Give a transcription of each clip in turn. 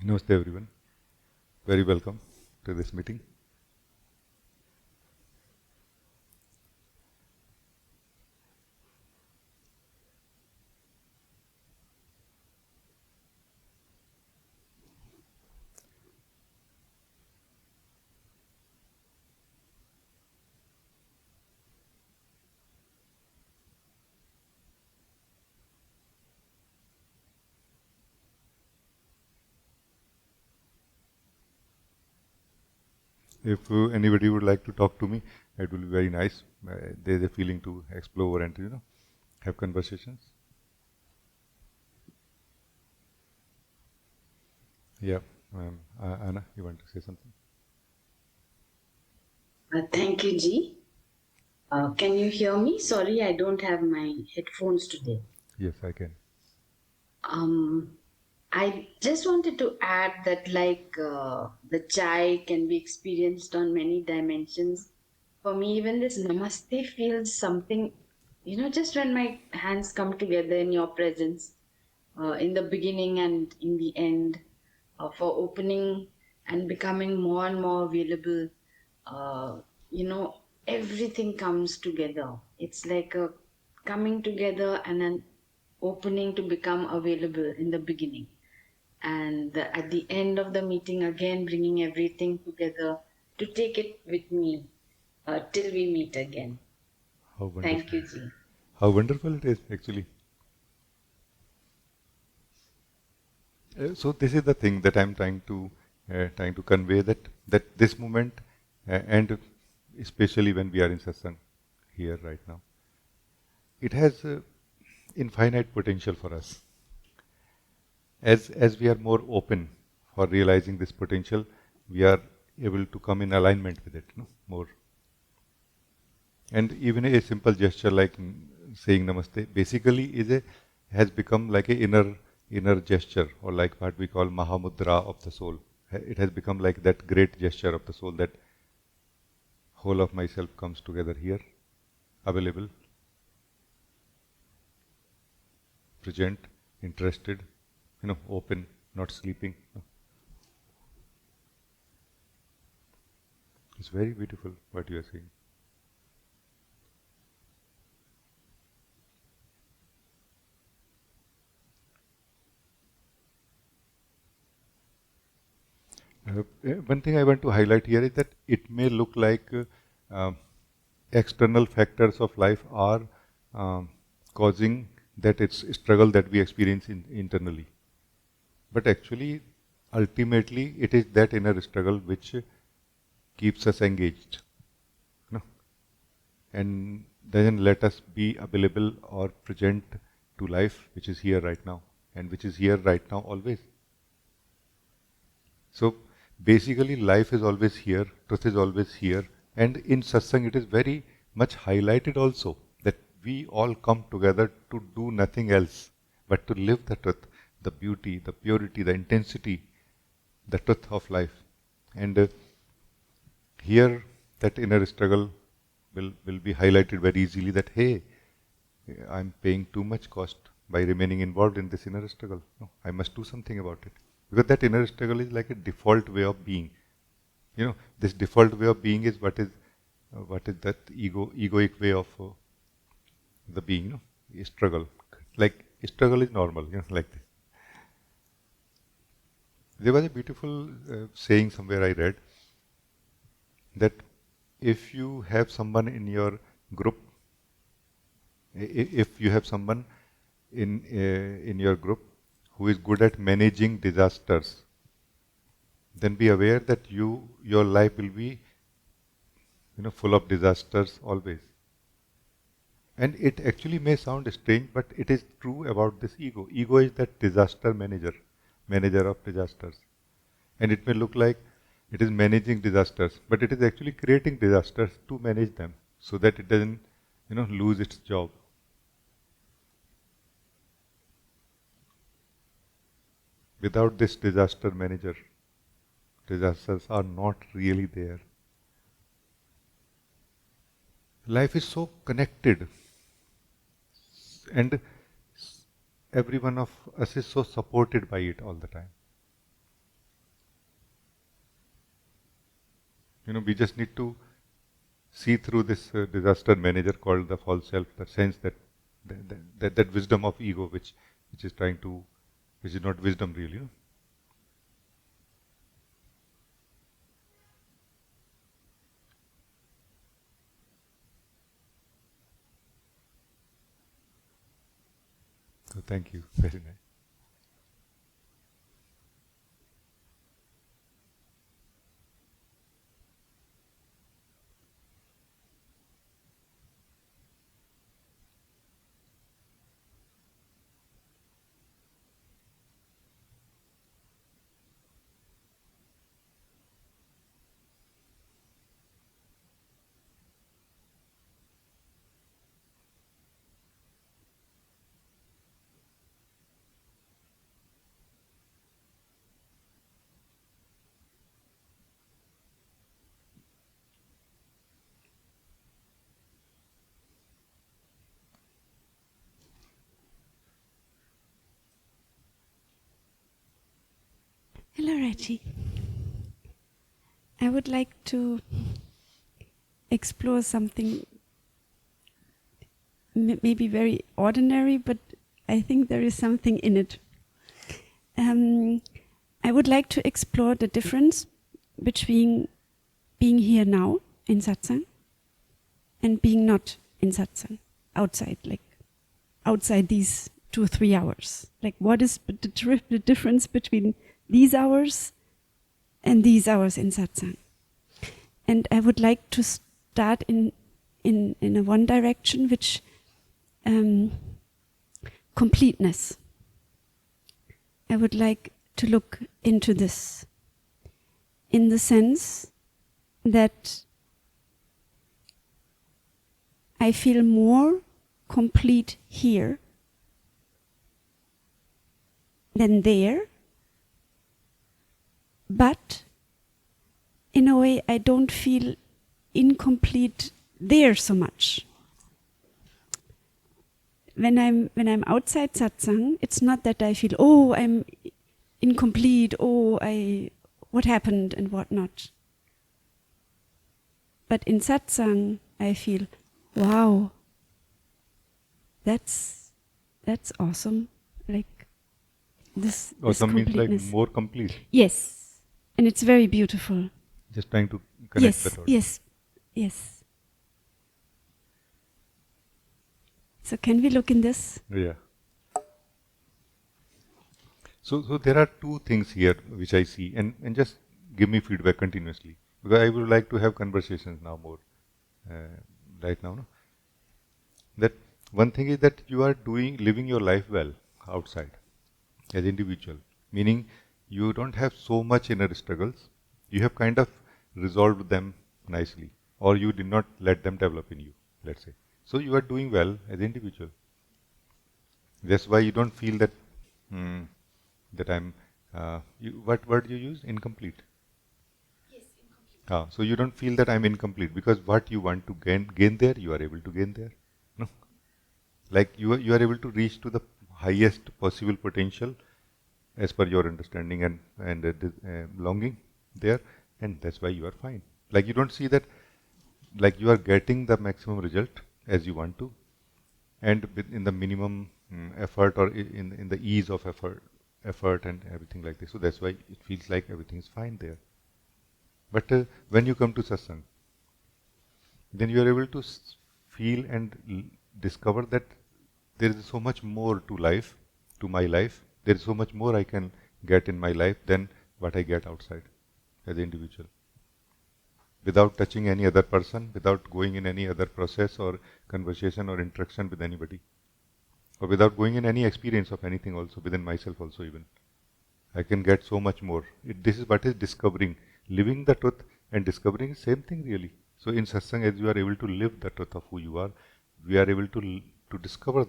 Namaste everyone. Very welcome to this meeting. If anybody would like to talk to me, it will be very nice. There's a feeling to explore and to, have conversations. Yeah. Anna, you want to say something? Thank you, G. Can you hear me? Sorry, I don't have my headphones today. Yes, I can. I just wanted to add that, the chai can be experienced on many dimensions. For me, even this namaste feels something, just when my hands come together in your presence, in the beginning and in the end, for opening and becoming more and more available, uh, you know, everything comes together. It's like a coming together and an opening to become available in the beginning. And at the end of the meeting, again, bringing everything together to take it with me till we meet again. How wonderful. Thank you, Ji. How wonderful it is, actually. So this is the thing that I'm trying to convey, that this moment, and especially when we are in satsang here right now, it has infinite potential for us. As we are more open for realizing this potential, we are able to come in alignment with it, more. And even a simple gesture like saying namaste basically has become like a inner gesture, or like what we call mahamudra of the soul. It has become like that great gesture of the soul, that whole of myself comes together here, available, present, interested, open, not sleeping. It's very beautiful what you are saying. One thing I want to highlight here is that it may look like uh, external factors of life are um, causing that it's struggle that we experience internally. But actually, ultimately, it is that inner struggle which keeps us engaged, you know, and doesn't let us be available or present to life, which is here right now, and which is here right now always. So basically, life is always here, truth is always here, and in satsang it is very much highlighted also that we all come together to do nothing else but to live the truth, the beauty, the purity, the intensity, the truth of life. And here, that inner struggle will be highlighted very easily, that hey, I'm paying too much cost by remaining involved in this inner struggle. No, I must do something about it. Because that inner struggle is like a default way of being. This default way of being is what is that egoic way of the being, struggle. Like struggle is normal, like this. There was a beautiful saying somewhere I read, that if you have someone in your group, if you have someone in your group who is good at managing disasters, then be aware that your life will be full of disasters always. And it actually may sound strange, but it is true about this ego. Ego is that disaster manager of disasters. And it may look like it is managing disasters, but it is actually creating disasters to manage them so that it doesn't, lose its job. Without this disaster manager, disasters are not really there. Life is so connected, and every one of us is so supported by it all the time. We just need to see through this disaster manager called the false self, the sense that wisdom of ego, which is trying to, which is not wisdom really. So thank you. Very nice. Hello, Rajee. I would like to explore something maybe very ordinary, but I think there is something in it. I would like to explore the difference between being here now in Satsang and being not in Satsang, outside these 2 or 3 hours. Like, what is the difference between these hours and these hours in Satsang? And I would like to start in a one direction, which completeness. I would like to look into this in the sense that I feel more complete here than there, but in a way I don't feel incomplete there so much. When I'm outside Satsang, it's not that I feel, oh, I'm incomplete, oh, what happened and what not. But in Satsang, I feel, wow, that's awesome. Like this Awesome means like completeness. more complete. Yes, and it's very beautiful. Just trying to connect the dots. Yes. So can we look in this? Yeah. So there are 2 things here which I see, and just give me feedback continuously, because I would like to have conversations now more right now. No? That one thing is that you are living your life well outside as individual, meaning you don't have so much inner struggles. You have kind of resolved them nicely, or you did not let them develop in you, let's say. So you are doing well as individual. That's why you don't feel that that I'm. What word you use? Incomplete. Yes, incomplete. So you don't feel that I'm incomplete, because what you want to gain there, you are able to gain there. No, like you are able to reach to the highest possible potential as per your understanding and longing there, and that's why you are fine. Like you don't see that, like you are getting the maximum result as you want to, and in the minimum effort, or in the ease of effort and everything like this. So that's why it feels like everything is fine there. But when you come to satsang, then you are able to feel and discover that there is so much more to life, to my life. There is so much more I can get in my life than what I get outside as an individual. Without touching any other person, without going in any other process or conversation or interaction with anybody, or without going in any experience of anything also, within myself also even. I can get so much more. This is what is discovering, living the truth and discovering the same thing really. So in satsang, as you are able to live the truth of who you are, we are able to discover.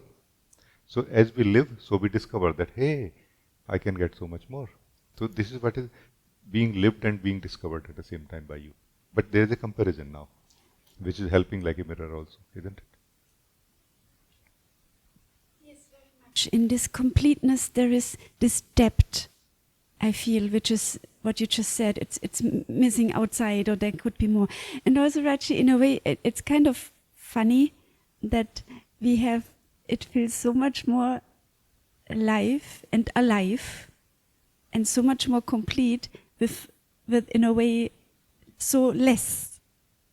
So as we live, so we discover that, hey, I can get so much more. So this is what is being lived and being discovered at the same time by you. But there is a comparison now, which is helping like a mirror also, isn't it? Yes, very much. In this completeness, there is this depth, I feel, which is what you just said, it's missing outside, or there could be more. And also, Rajee, in a way, it's kind of funny that we have, it feels so much more alive and so much more complete with in a way so less.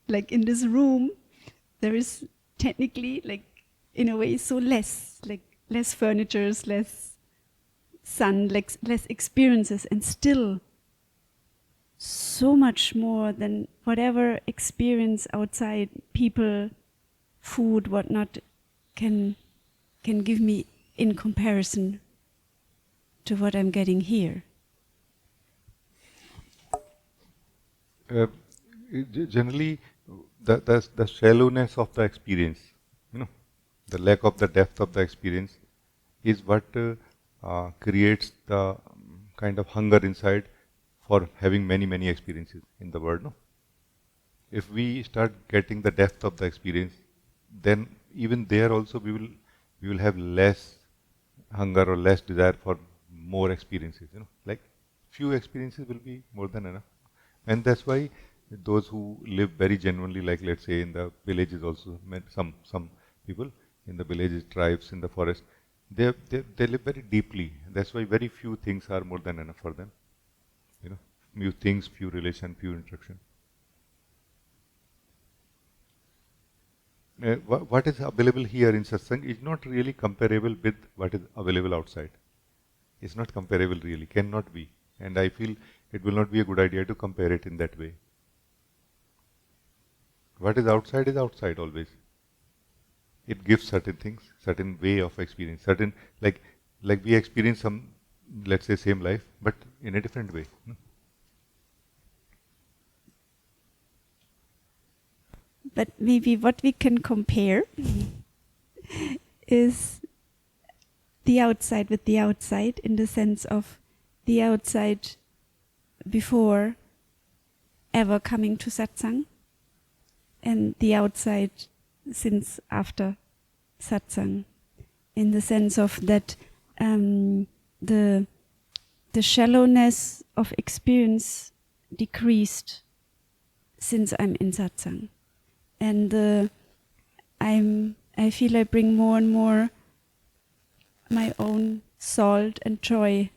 Like in this room, there is technically, like, in a way so less, like less furnitures, less sun, like less experiences, and still so much more than whatever experience outside, people, food, whatnot, can give me in comparison to what I'm getting here. Generally, the shallowness of the experience, the lack of the depth of the experience is what creates the kind of hunger inside for having many experiences in the world. No? If we start getting the depth of the experience, then even there also we will have less hunger or less desire for more experiences. Like few experiences will be more than enough, and that's why those who live very genuinely, like let's say in the villages also, some people in the villages, tribes in the forest, they live very deeply. That's why very few things are more than enough for them. Few things, few relation, few interaction. What is available here in satsang is not really comparable with what is available outside. It's not comparable really, cannot be. And I feel it will not be a good idea to compare it in that way. What is outside always. It gives certain things, certain way of experience, certain, like we experience some, let's say, same life, but in a different way. But maybe what we can compare is the outside with the outside, in the sense of the outside before ever coming to satsang, and the outside since after satsang, in the sense of that the shallowness of experience decreased since I'm in satsang. And I feel I bring more and more my own salt and joy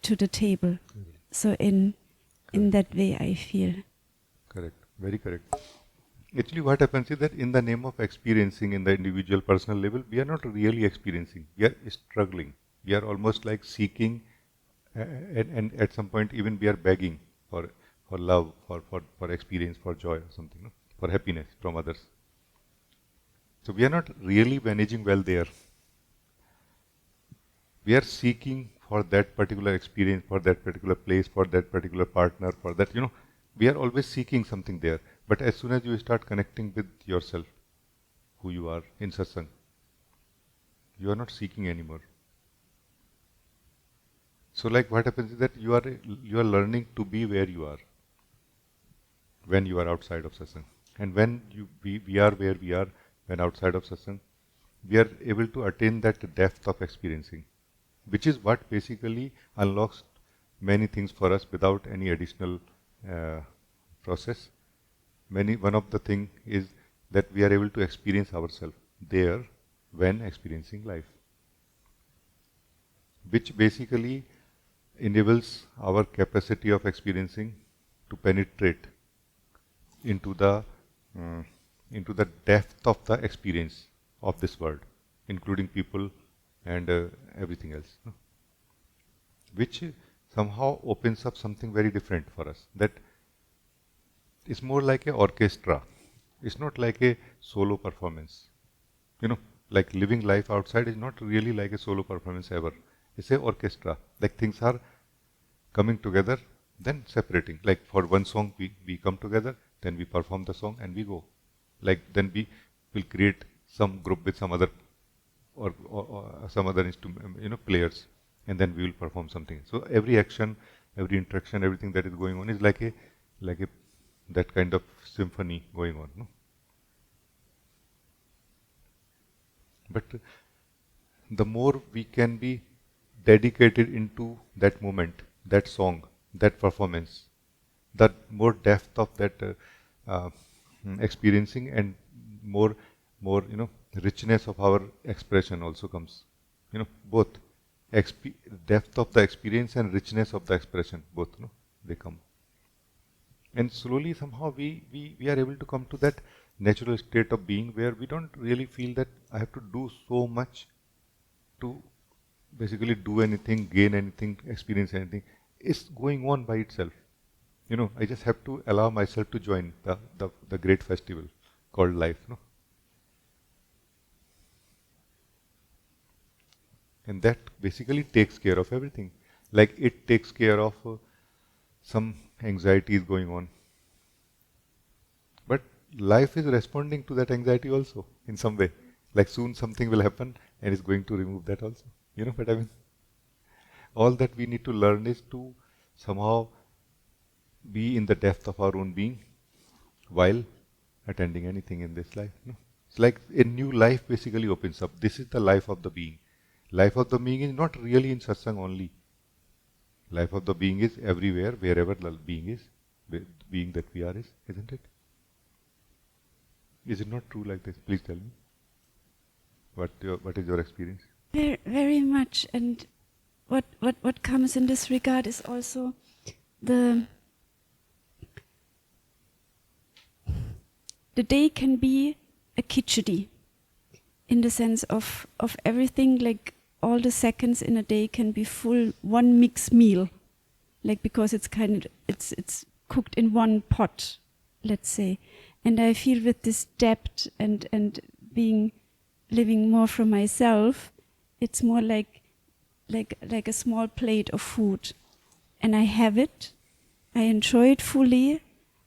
to the table. So in that way I feel. Correct, very correct. Actually what happens is that in the name of experiencing in the individual personal level, we are not really experiencing, we are struggling. We are almost like seeking, and at some point even we are begging for love, for experience, for joy or something, no? For happiness from others. So we are not really managing well there. We are seeking for that particular experience, for that particular place, for that particular partner, for that, we are always seeking something there. But as soon as you start connecting with yourself, who you are in satsang, you are not seeking anymore. So like what happens is that you are learning to be where you are when you are outside of satsang. And when we are where we are when outside of satsang, we are able to attain that depth of experiencing, which is what basically unlocks many things for us without any additional process. One of the thing is that we are able to experience ourselves there when experiencing life, which basically enables our capacity of experiencing to penetrate into the depth of the experience of this world, including people and everything else, which somehow opens up something very different for us. That is more like an orchestra. It's not like a solo performance. Like living life outside is not really like a solo performance ever. It's an orchestra. Like things are coming together, then separating. Like for one song we come together, then we perform the song and we go. Like then we will create some group with some other or some other players, and then we will perform something. So every action, every interaction, everything that is going on is like a that kind of symphony going on. No? But the more we can be dedicated into that moment, that song, that performance, the more depth of that uh, experiencing, and more richness of our expression also comes. Both depth of the experience and richness of the expression, both they come. And slowly somehow we are able to come to that natural state of being where we don't really feel that I have to do so much to basically do anything, gain anything, experience anything. It's going on by itself. I just have to allow myself to join the great festival called life. And that basically takes care of everything. Like it takes care of some anxiety is going on. But life is responding to that anxiety also in some way. Like soon something will happen and it's going to remove that also. You know what I mean? All that we need to learn is to somehow be in the depth of our own being while attending anything in this life. It's like a new life basically opens up. This is the life of the being. Life of the being is not really in satsang only. Life of the being is everywhere, wherever the being is, being that we are is, isn't it? Is it not true like this? Please tell me. What is your experience? Very, very much. And what comes in this regard is also the day can be a khichdi in the sense of everything, like all the seconds in a day can be full one mixed meal, like because it's cooked in one pot, let's say. And I feel with this depth and living more from myself, it's more like a small plate of food, and I have it, I enjoy it fully.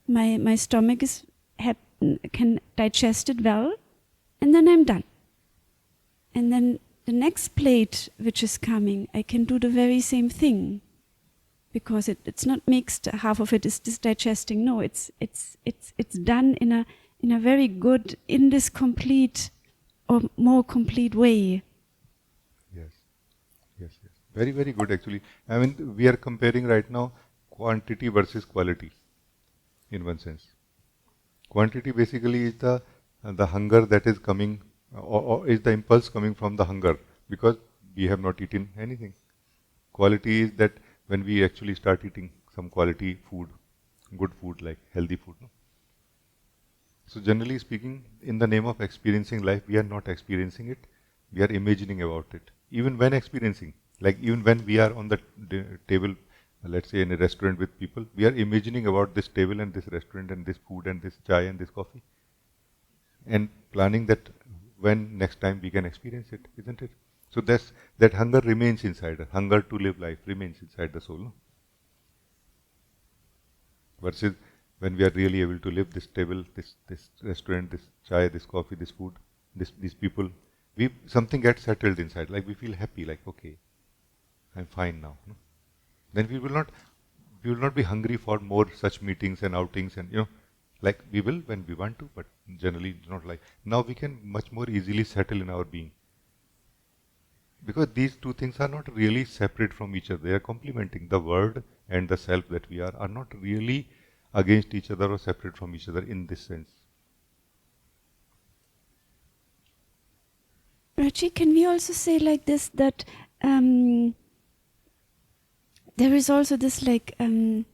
My stomach can digest it well, and then I'm done. And then the next plate which is coming, I can do the very same thing, because it's not mixed. Half of it is just digesting. No, it's done in a very good, in this complete or more complete way. Yes. Very, very good actually. I mean, we are comparing right now quantity versus quality in one sense. Quantity basically is the hunger that is coming, or is the impulse coming from the hunger because we have not eaten anything. Quality is that when we actually start eating some quality food, good food like healthy food. So generally speaking, in the name of experiencing life, we are not experiencing it. We are imagining about it. Even when experiencing, like even when we are on the table, let's say in a restaurant with people, we are imagining about this table and this restaurant and this food and this chai and this coffee, and planning that when next time we can experience it, isn't it? So that hunger remains inside us. Hunger to live life remains inside the soul. No? Versus when we are really able to live this table, this restaurant, this chai, this coffee, this food, these people, something gets settled inside. Like we feel happy. Like okay, I'm fine now. No? Then we will not be hungry for more such meetings and outings, and like we will when we want to, but generally not like. Now we can much more easily settle in our being. Because these two things are not really separate from each other. They are complementing. The word and the self that we are not really against each other or separate from each other in this sense. Rajee, can we also say like this, that there is also this like the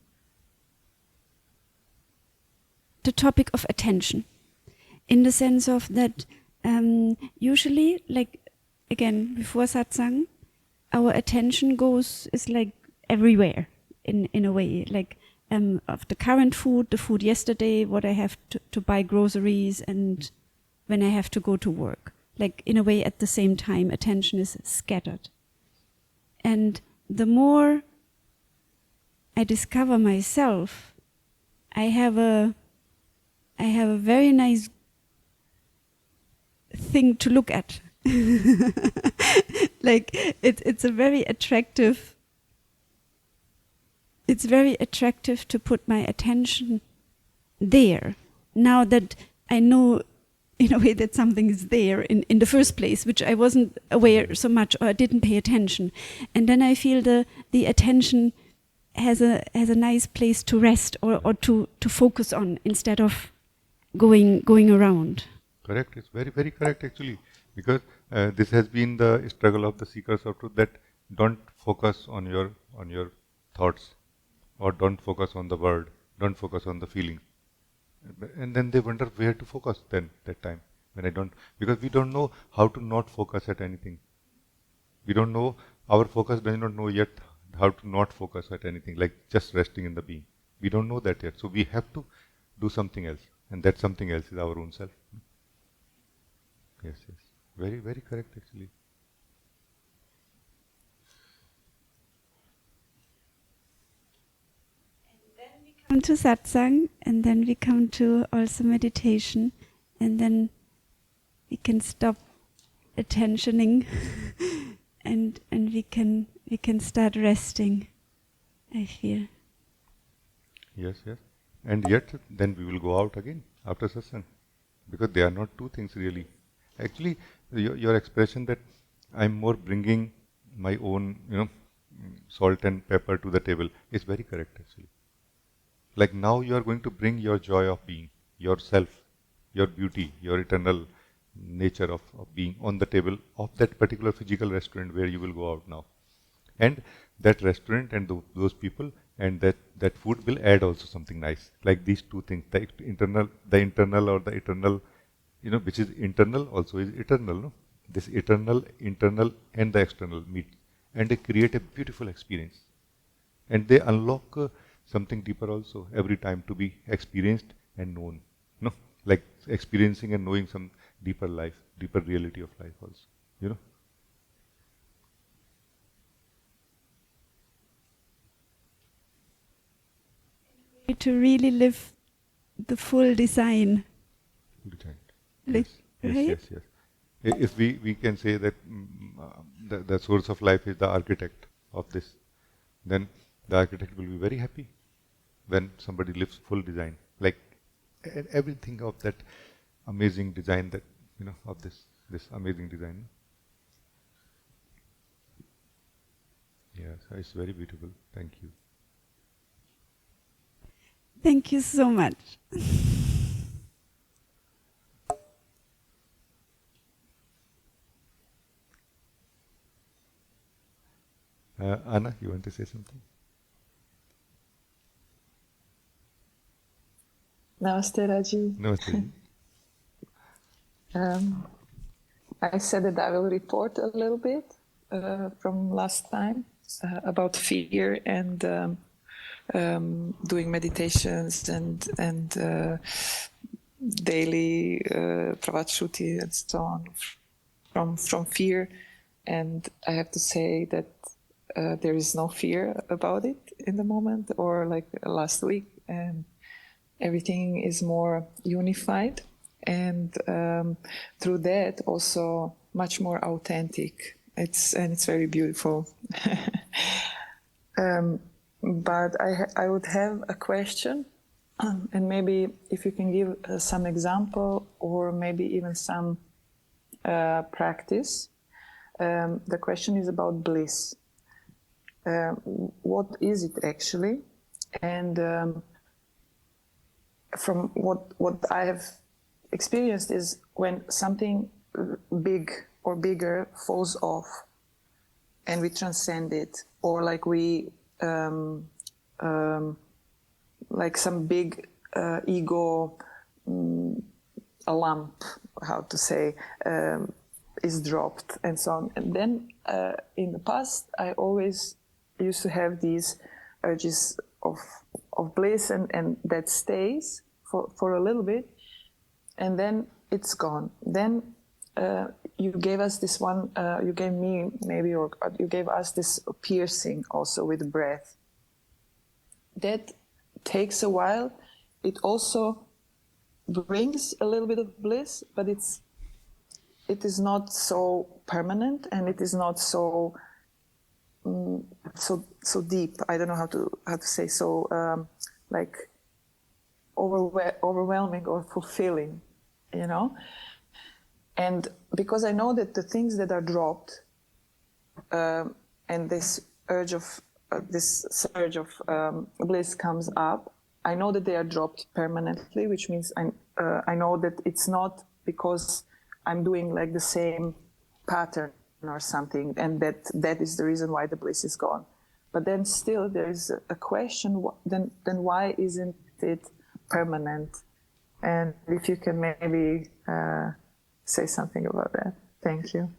topic of attention, in the sense of that usually, like again before satsang, our attention is like everywhere in a way, like of the current food, the food yesterday, what I have to buy groceries, and when I have to go to work. Like in a way at the same time, attention is scattered. And the more I discover myself, I have a very nice thing to look at. Like it's very attractive to put my attention there, now that I know in a way that something is there in the first place, which I wasn't aware so much, or I didn't pay attention. And then I feel the attention has a nice place to rest or to focus on instead of going around. Correct. It's very, very correct actually. Because this has been the struggle of the seekers of truth, that don't focus on your thoughts, or don't focus on the word, don't focus on the feelings. And then they wonder where to focus then that time when I don't, because we don't know how to not focus at anything. We don't know, our focus does not know yet how to not focus at anything, like just resting in the being. We don't know that yet. So we have to do something else. And that something else is our own self. Yes, yes. Very, very correct actually. Come to satsang, and then we come to also meditation, and then we can stop attentioning and we can start resting, I feel. Yes, yes. And yet then we will go out again after satsang, because they are not two things really. Actually, your expression that I'm more bringing my own, salt and pepper to the table is very correct actually. Like now you are going to bring your joy of being, yourself, your beauty, your eternal nature of being on the table of that particular physical restaurant where you will go out now. And that restaurant and those people and that food will add also something nice. Like these two things, the internal or the eternal, which is internal also is eternal. No? This eternal, internal and the external meet and they create a beautiful experience. And they unlock something deeper also every time to be experienced and known. No, like experiencing and knowing some deeper life, deeper reality of life also. To really live the full design. Yes, yes, Right? yes, yes. If we can say that the source of life is the architect of this, then the architect will be very happy when somebody lives full design, like everything of that amazing design that of this amazing design. Yes, it's very beautiful. Thank you. Thank you so much. Anna, you want to say something? Namaste, Rajee. Namaste. Ji. I said that I will report a little bit from last time about fear and doing meditations and daily Pravachruti and so on from fear. And I have to say that there is no fear about it in the moment or like last week, and everything is more unified, and through that also much more authentic. It's very beautiful. But I would have a question, and maybe if you can give some example or maybe even some practice. The question is about bliss. What is it actually? And from what I have experienced is when something big or bigger falls off and we transcend it, or like we like some big ego, a lump, how to say, is dropped and so on. And then in the past I always used to have these urges of bliss, and that stays for a little bit, and then it's gone. Then you gave us this one, you gave me maybe, or you gave us this piercing also with breath. That takes a while. It also brings a little bit of bliss, but it is not so permanent, and it is not so so deep. I don't know how to say, so like overwhelming or fulfilling, And because I know that the things that are dropped and this urge of this surge of bliss comes up, I know that they are dropped permanently, which means I know that it's not because I'm doing like the same pattern or something, and that is the reason why the bliss is gone. But then still there is a question, then why isn't it permanent? And if you can maybe say something about that. Thank you.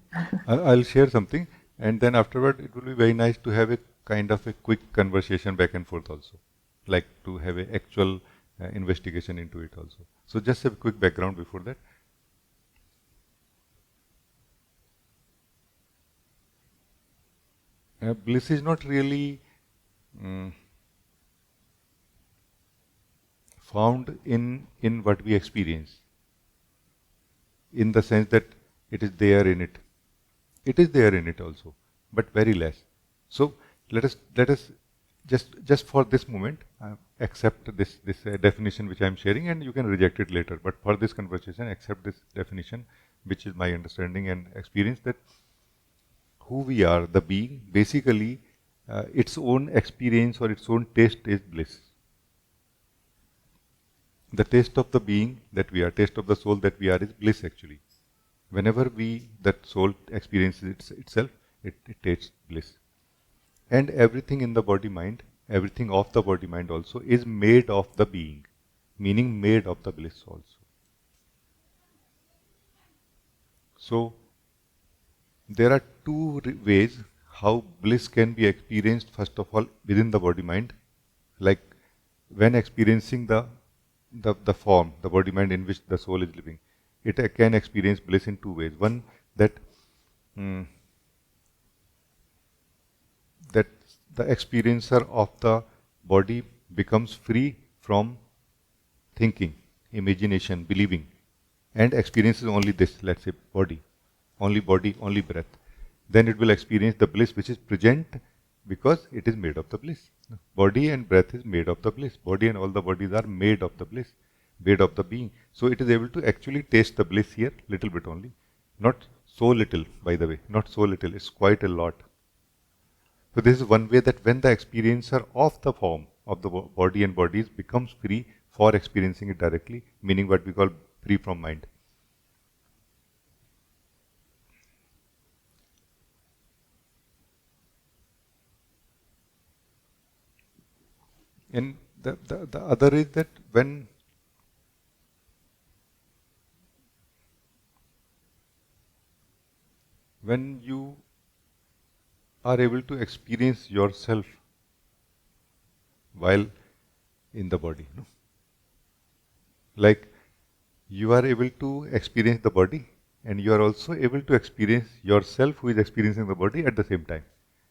I'll share something, and then afterward it will be very nice to have a kind of a quick conversation back and forth also, like to have a actual investigation into it also. So just a quick background before that. Bliss is not really found in what we experience, in the sense that it is there in it. It is there in it also, but very less. So let us just for this moment accept this definition which I am sharing, and you can reject it later. But for this conversation, accept this definition, which is my understanding and experience, that who we are, the being, basically its own experience or its own taste is bliss. The taste of the being that we are, taste of the soul that we are, is bliss actually. Whenever that soul experiences itself, it tastes bliss. And everything in the body mind, everything of the body mind also, is made of the being, meaning made of the bliss also. So there are two ways how bliss can be experienced. First of all, within the body mind, like when experiencing the form, the body mind in which the soul is living, it can experience bliss in two ways. One, that that the experiencer of the body becomes free from thinking, imagination, believing, and experiences only this, let's say body, only breath. Then it will experience the bliss which is present because it is made of the bliss. Body and breath is made of the bliss. Body and all the bodies are made of the bliss, made of the being. So it is able to actually taste the bliss here, little bit only. Not so little, by the way, not so little, it's quite a lot. So this is one way, that when the experiencer of the form of the body and bodies becomes free for experiencing it directly, meaning what we call free from mind. And the other is that when you are able to experience yourself while in the body, no? Like you are able to experience the body, and you are also able to experience yourself who is experiencing the body at the same time.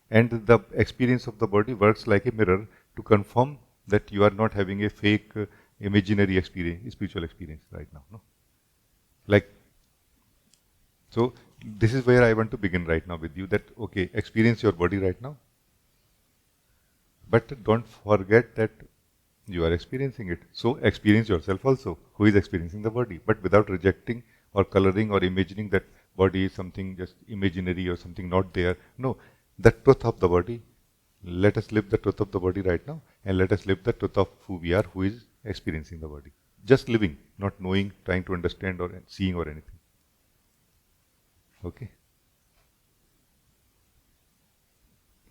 And the experience of the body works like a mirror to confirm that you are not having a fake imaginary experience, spiritual experience right now, no? Like, so this is where I want to begin right now with you, that okay, experience your body right now, but don't forget that you are experiencing it. So experience yourself also, who is experiencing the body, but without rejecting or coloring or imagining that body is something just imaginary or something not there. No, the truth of the body. Let us live the truth of the body right now, and let us live the truth of who we are, who is experiencing the body. Just living, not knowing, trying to understand or seeing or anything. Okay?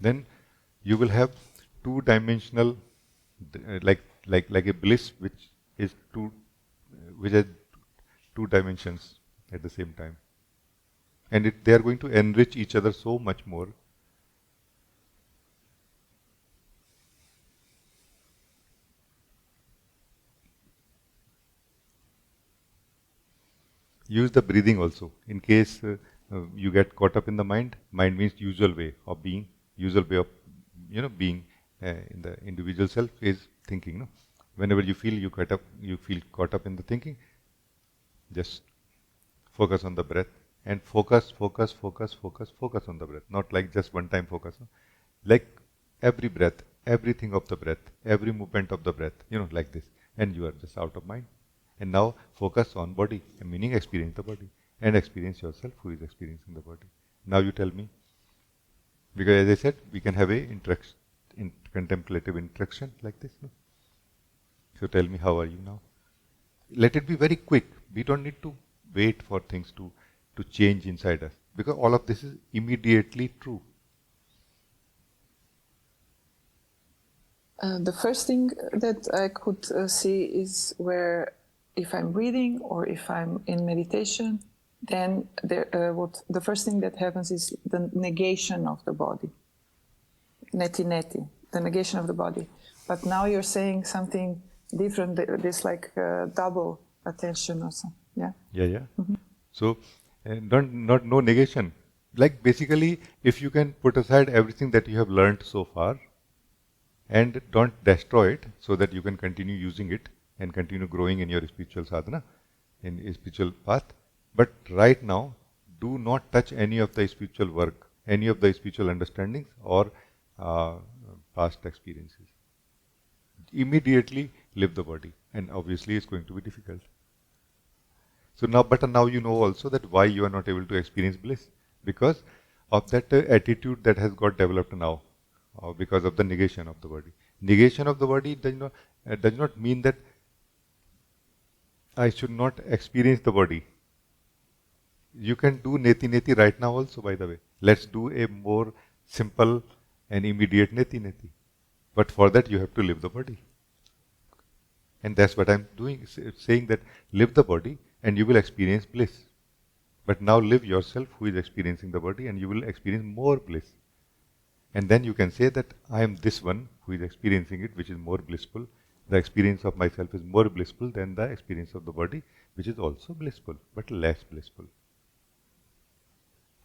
Then you will have two-dimensional, like a bliss which is which has two dimensions at the same time, and they are going to enrich each other so much more. Use the breathing also in case you get caught up in the mind. Mind means usual way of being, usual way of being in the individual self is thinking. No, whenever you feel caught up in the thinking, just focus on the breath and focus on the breath. Not like just one time focus. No? Like every breath, everything of the breath, every movement of the breath. Like this, and you are just out of mind. And now focus on body, meaning experience the body and experience yourself who is experiencing the body. Now you tell me, because as I said, we can have a contemplative interaction like this. No? So tell me, how are you now? Let it be very quick. We don't need to wait for things to change inside us, because all of this is immediately true. The first thing that I could see is where, if I'm breathing or if I'm in meditation, then the first thing that happens is the negation of the body. Neti, the negation of the body. But now you're saying something different, this like double attention or something. Yeah? Yeah. Mm-hmm. So, no negation. Like basically, if you can put aside everything that you have learned so far, and don't destroy it, so that you can continue using it and continue growing in your spiritual sadhana, in a spiritual path. But right now, do not touch any of the spiritual work, any of the spiritual understandings or past experiences. Immediately leave the body, and obviously it's going to be difficult. So now you know also that why you are not able to experience bliss, because of that attitude that has got developed now, because of the negation of the body. Negation of the body does not mean that I should not experience the body. You can do neti right now also, by the way. Let's do a more simple and immediate neti. But for that you have to live the body. And that's what I'm doing, saying that live the body and you will experience bliss. But now live yourself who is experiencing the body, and you will experience more bliss. And then you can say that I am this one who is experiencing it, which is more blissful. The experience of myself is more blissful than the experience of the body, which is also blissful, but less blissful.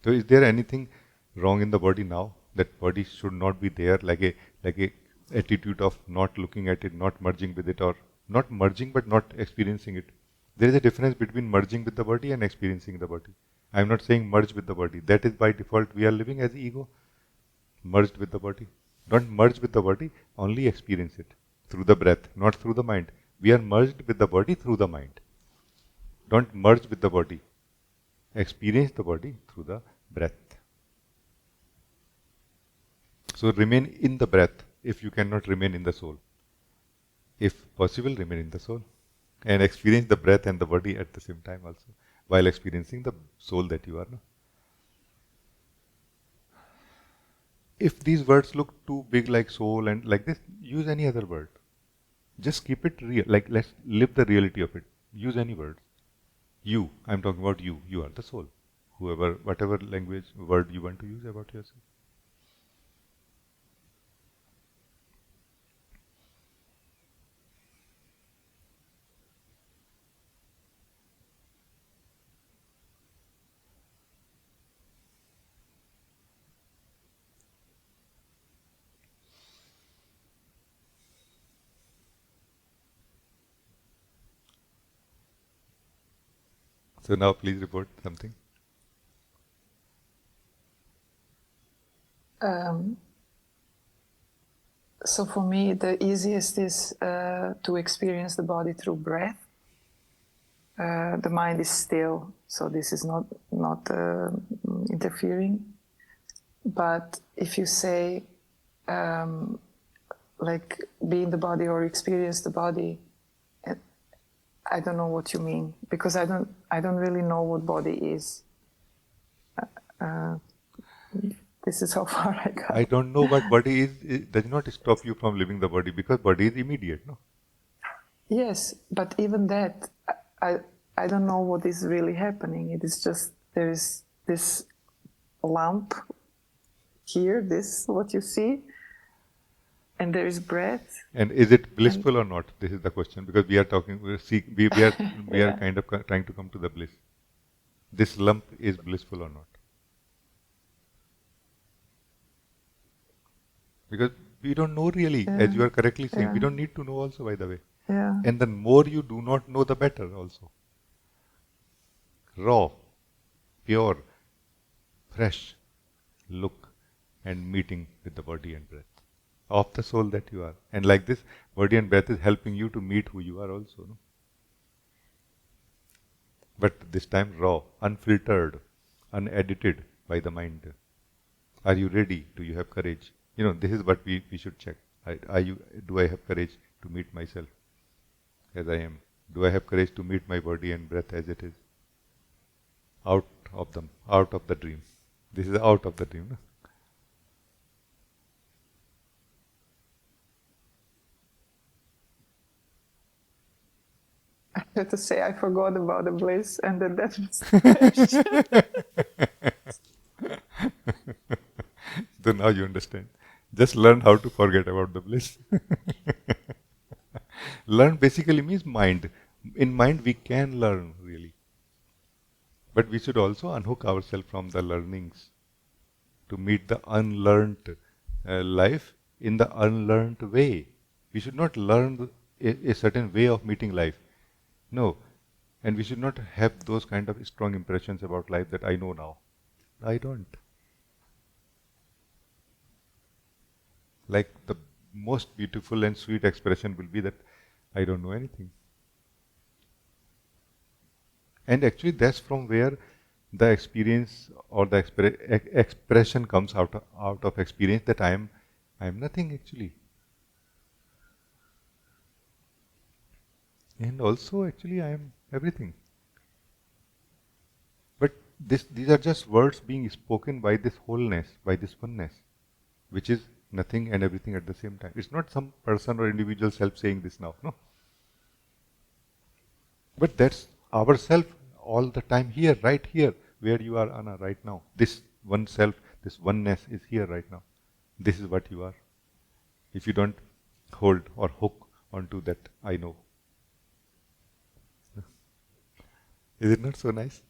So is there anything wrong in the body now? That body should not be there, like a attitude of not looking at it, not merging with it, or not merging but not experiencing it. There is a difference between merging with the body and experiencing the body. I am not saying merge with the body. That is by default we are living as ego, merged with the body. Don't merge with the body, only experience it through the breath, not through the mind. We are merged with the body through the mind. Don't merge with the body. Experience the body through the breath. So remain in the breath if you cannot remain in the soul. If possible, remain in the soul. And experience the breath and the body at the same time also, while experiencing the soul that you are. No? If these words look too big like soul and like this, use any other word. Just keep it real. Like, let's live the reality of it. Use any word. You, I'm talking about you. You are the soul. Whoever, whatever language, word you want to use about yourself. So now please report something. So for me, the easiest is to experience the body through breath. The mind is still, so this is not interfering. But if you say, like, be in the body or experience the body, I don't know what you mean, because I don't really know what body is. This is how far I got. I don't know what body is. It does not stop you from living the body, because body is immediate, no? Yes, but even that, I don't know what is really happening. It is just, there is this lump here, this, what you see, and there is breath. And is it blissful or not? This is the question, because we are talking, we are Yeah. kind of trying to come to the bliss. This lump is blissful or not? Because we don't know really, as you are correctly saying. Yeah. We don't need to know also, by the way. Yeah. And the more you do not know, the better also. Raw, pure, fresh look and meeting with the body and breath of the soul that you are. And like this, body and breath is helping you to meet who you are also. No? But this time raw, unfiltered, unedited by the mind. Are you ready? Do you have courage? This is what we should check. Do I have courage to meet myself as I am? Do I have courage to meet my body and breath as it is? Out of them, out of the dream. This is out of the dream. No? I have to say I forgot about the bliss, and then that was So now you understand. Just learn how to forget about the bliss. Learn basically means mind. In mind we can learn really. But we should also unhook ourselves from the learnings to meet the unlearned life in the unlearned way. We should not learn a certain way of meeting life. No. And we should not have those kind of strong impressions about life that I know now. I don't. Like the most beautiful and sweet expression will be that I don't know anything. And actually that's from where the experience or the expression comes out of experience that I am nothing actually. And also actually I am everything. But these are just words being spoken by this wholeness, by this oneness, which is nothing and everything at the same time. It's not some person or individual self saying this now, no. But that's ourself all the time here, right here, where you are, Anna, right now. This one self, this oneness is here right now. This is what you are. If you don't hold or hook onto that, I know. Is it not so nice?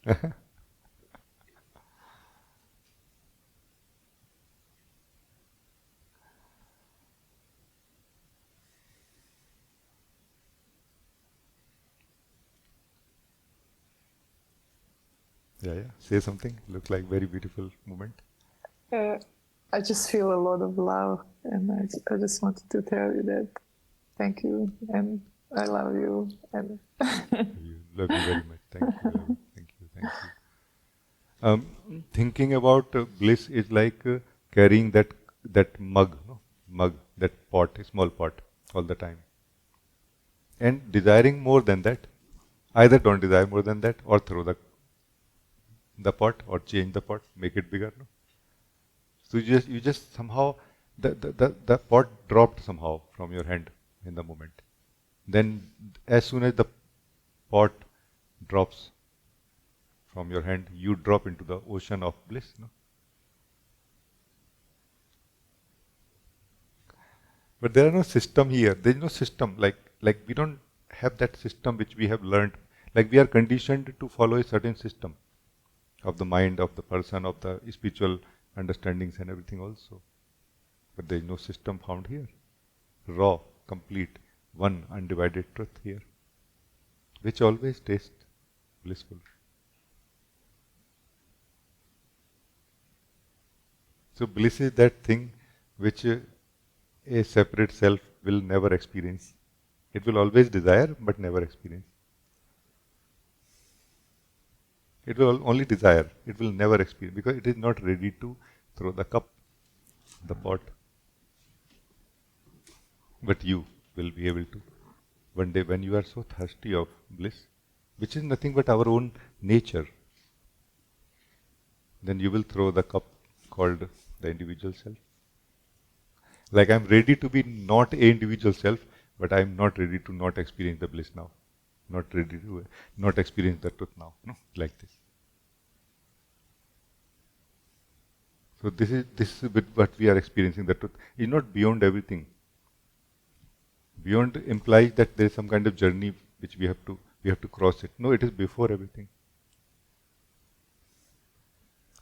Yeah. Say something. Look like very beautiful moment. I just feel a lot of love, and I just wanted to tell you that thank you, and I love you, and Love you very much. Thank you. Thank you. Thank you. Thinking about bliss is like carrying that mug, that pot, a small pot, all the time, and desiring more than that. Either don't desire more than that, or throw the pot, or change the pot, make it bigger. No? So you just somehow the pot dropped somehow from your hand in the moment. Then as soon as the pot drops from your hand, you drop into the ocean of bliss. No? But there are no system here. There is no system. Like we don't have that system which we have learned. Like we are conditioned to follow a certain system of the mind, of the person, of the spiritual understandings and everything also. But there is no system found here. Raw, complete, one undivided truth here, which always tastes blissful. So bliss is that thing which a separate self will never experience. It will always desire but never experience. It will only desire. It will never experience because it is not ready to throw the cup, the pot. But you will be able to. One day when you are so thirsty of bliss, which is nothing but our own nature, then you will throw the cup called the individual self. Like I'm ready to be not a individual self, but I'm not ready to not experience the bliss now. Not ready to not experience the truth now. No? Like this. So this is a bit what we are experiencing. The truth is not beyond everything. Beyond implies that there is some kind of journey which we have to cross it. No, it is before everything.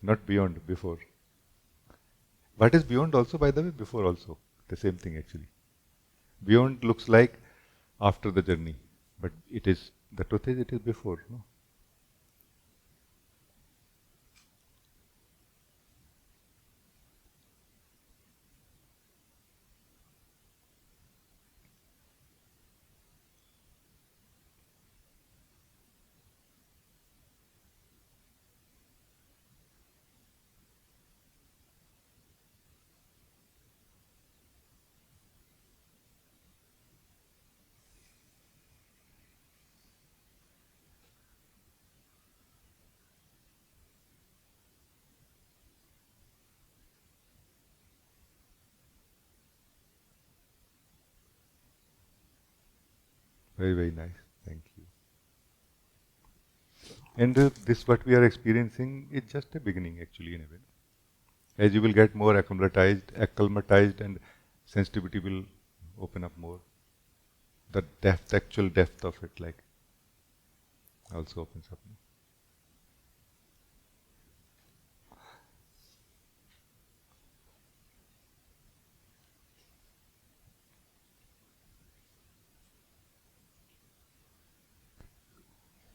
Not beyond, before. What is beyond also, by the way, before also. The same thing actually. Beyond looks like after the journey, but it is, the truth is it is before. No? Very, very nice. Thank you. And this what we are experiencing is just a beginning actually in a way. As you will get more acclimatized and sensitivity will open up more. The depth, actual depth of it like also opens up.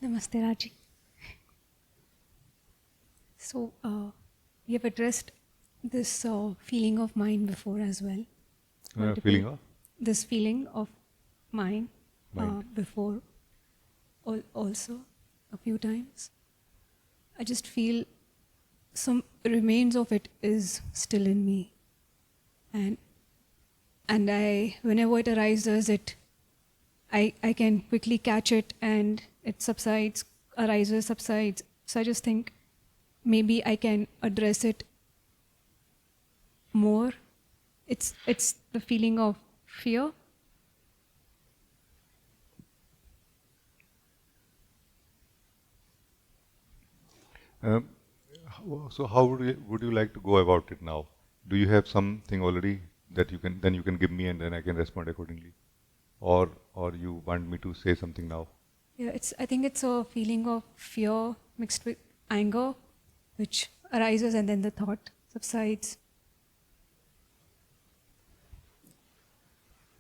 Namaste, Rajee. So, we have addressed this feeling of mine before as well. Feeling of? This feeling of mine Mind. before also a few times. I just feel some remains of it is still in me. And I, whenever it arises, I can quickly catch it and it subsides, arises, subsides. So I just think maybe I can address it more. It's the feeling of fear. So how would you like to go about it now? Do you have something already that you can give me and then I can respond accordingly? Or you want me to say something now? Yeah, I think it's a feeling of fear mixed with anger, which arises and then the thought subsides.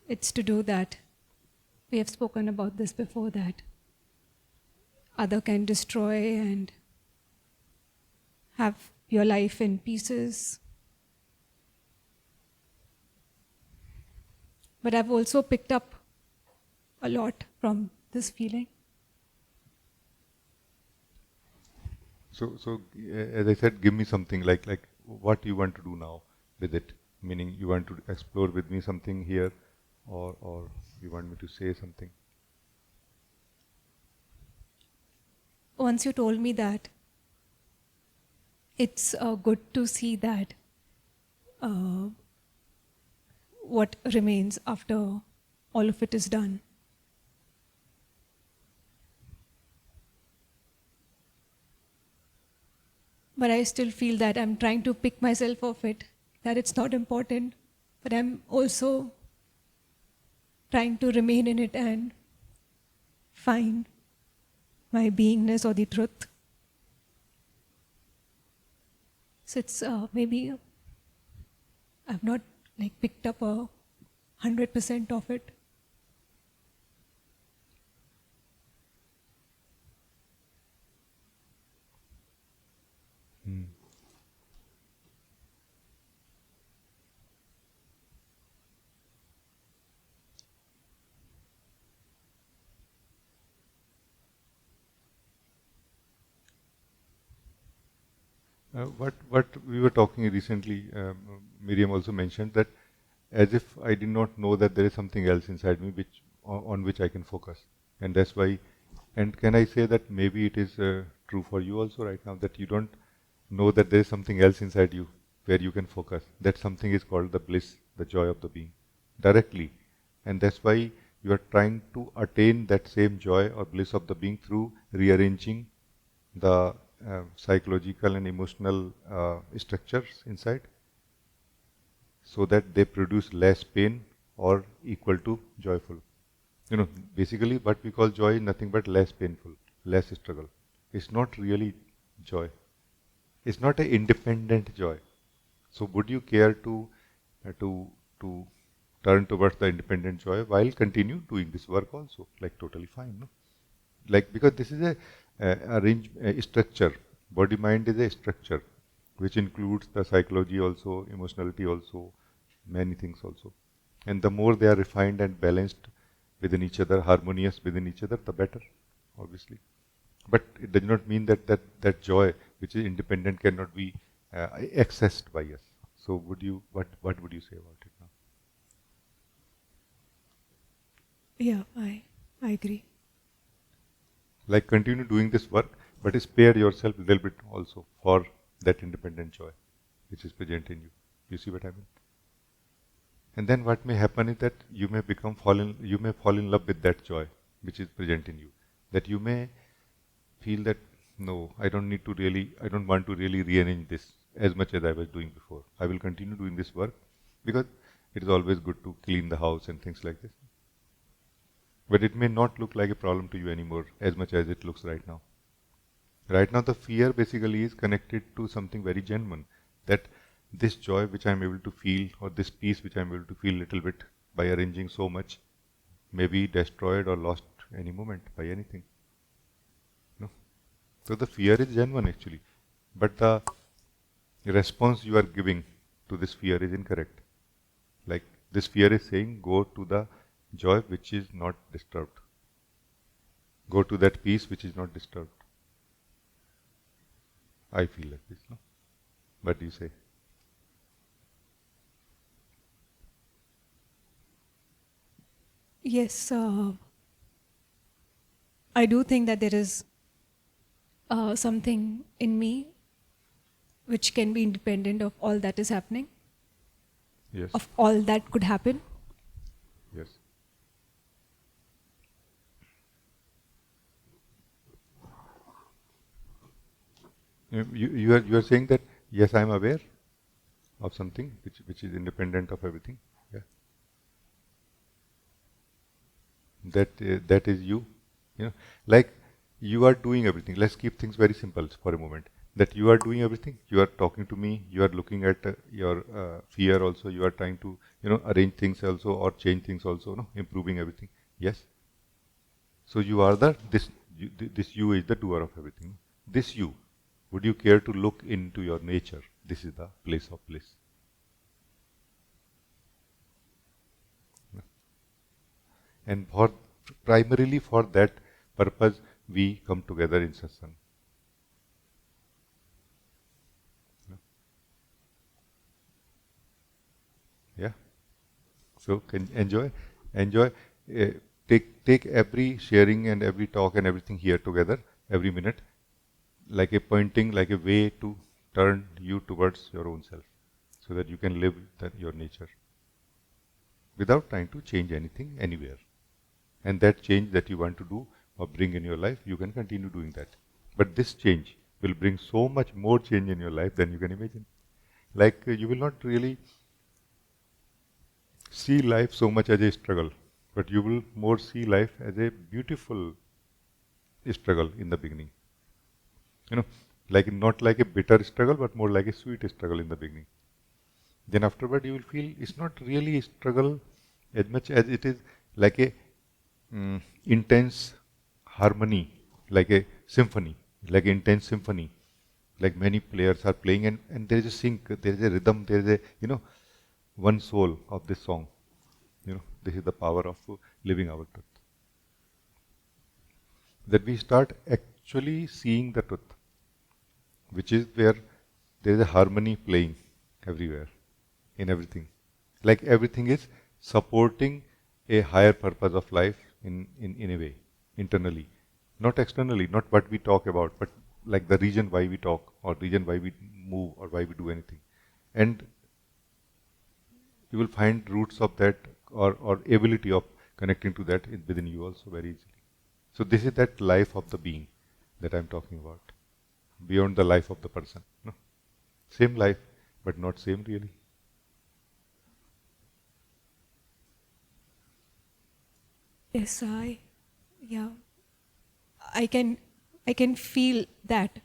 It's to do that. We have spoken about this before, that other can destroy and have your life in pieces. But I've also picked up a lot from this feeling. So as I said, give me something like what you want to do now with it. Meaning you want to explore with me something here, or you want me to say something. Once you told me that it's good to see that what remains after all of it is done. But I still feel that I'm trying to pick myself off it, that it's not important, but I'm also trying to remain in it and find my beingness or the truth. So it's maybe I've not picked up 100% of it. What we were talking recently, Miriam also mentioned that as if I did not know that there is something else inside me on which I can focus, and that's why. And can I say that maybe it is true for you also right now, that you don't know that there is something else inside you where you can focus. That something is called the bliss, the joy of the being, directly, and that's why you are trying to attain that same joy or bliss of the being through rearranging the psychological and emotional structures inside, so that they produce less pain or equal to joyful. Basically what we call joy is nothing but less painful, less struggle. It's not really joy. It's not an independent joy. So would you care to to turn towards the independent joy while continue doing this work also? Like totally fine, no? Because this is a structure. Body mind is a structure which includes the psychology also, emotionality also, many things also. And the more they are refined and balanced within each other, harmonious within each other, the better, obviously. But it does not mean that joy, which is independent, cannot be accessed by us. So what would you say about it now? Yeah, I agree. Like continue doing this work, but spare yourself a little bit also for that independent joy, which is present in you. You see what I mean? And then what may happen is that you may fall in love with that joy. which is present in you. That you may feel that, no, I don't want to really rearrange this as much as I was doing before. I will continue doing this work because it is always good to clean the house and things like this. But it may not look like a problem to you anymore as much as it looks right now. Right now, the fear basically is connected to something very genuine, that this joy which I am able to feel, or this peace which I am able to feel little bit by arranging so much, may be destroyed or lost any moment by anything. No? So the fear is genuine actually, but the response you are giving to this fear is incorrect. Like this fear is saying, go to the joy which is not disturbed. Go to that peace which is not disturbed. I feel like this, no? What do you say? Yes, I do think that there is something in me which can be independent of all that is happening, Yes. of all that could happen. Yes. You are saying that, yes, I am aware of something which is independent of everything. Yeah. That is you. You know, like you are doing everything. Let's keep things very simple for a moment. That you are doing everything. You are talking to me. You are looking at your fear also. You are trying to arrange things also, or change things also. No, improving everything. Yes. So you are this you is the doer of everything. This you. Would you care to look into your nature? This is the place of bliss. And primarily for that purpose, we come together in Satsang. Yeah. So can enjoy. Take every sharing and every talk and everything here together every minute, like a pointing, like a way to turn you towards your own self, so that you can live your nature without trying to change anything anywhere. And that change that you want to do or bring in your life, you can continue doing that. But this change will bring so much more change in your life than you can imagine. Like you will not really see life so much as a struggle, but you will more see life as a beautiful struggle in the beginning. Like not like a bitter struggle, but more like a sweet struggle in the beginning. Then afterward you will feel it's not really a struggle as much as it is like a intense harmony, like a symphony, like an intense symphony. Like many players are playing, and there is a sync, there is a rhythm, there is a one soul of this song. This is the power of living our truth. That we start actually seeing the truth, which is where there is a harmony playing everywhere, in everything. Like everything is supporting a higher purpose of life in a way, internally. Not externally, not what we talk about, but like the reason why we talk, or reason why we move, or why we do anything. And you will find roots of that, or ability of connecting to that within you also very easily. So this is that life of the being that I'm talking about, beyond the life of the person. No? Same life, but not same really. Yes, I can feel that.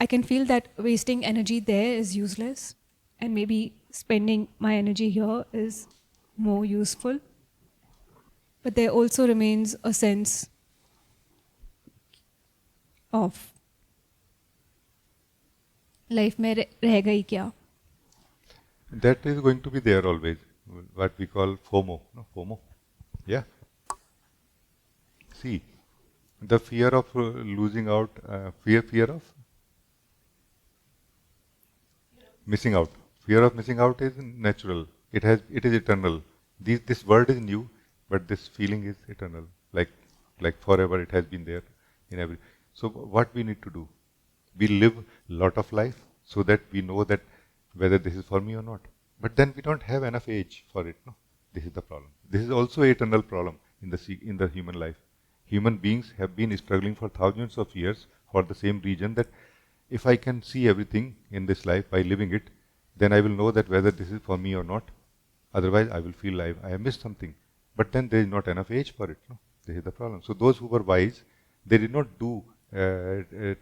I can feel that wasting energy there is useless, and maybe spending my energy here is more useful. But there also remains a sense of life में रह गई क्या? That is going to be there always, what we call FOMO. No? FOMO. Yeah. See, the fear of losing out, fear of missing out. Fear of missing out is natural. It is eternal. This word is new, but this feeling is eternal. Like forever, it has been there in every. So what we need to do? We live a lot of life so that we know that whether this is for me or not. But then we don't have enough age for it. No, this is the problem. This is also an eternal problem. in the human life. Human beings have been struggling for thousands of years for the same reason, that if I can see everything in this life by living it, then I will know that whether this is for me or not. Otherwise, I will feel like I have missed something. But then there is not enough age for it. No? This is the problem. So those who were wise, they did not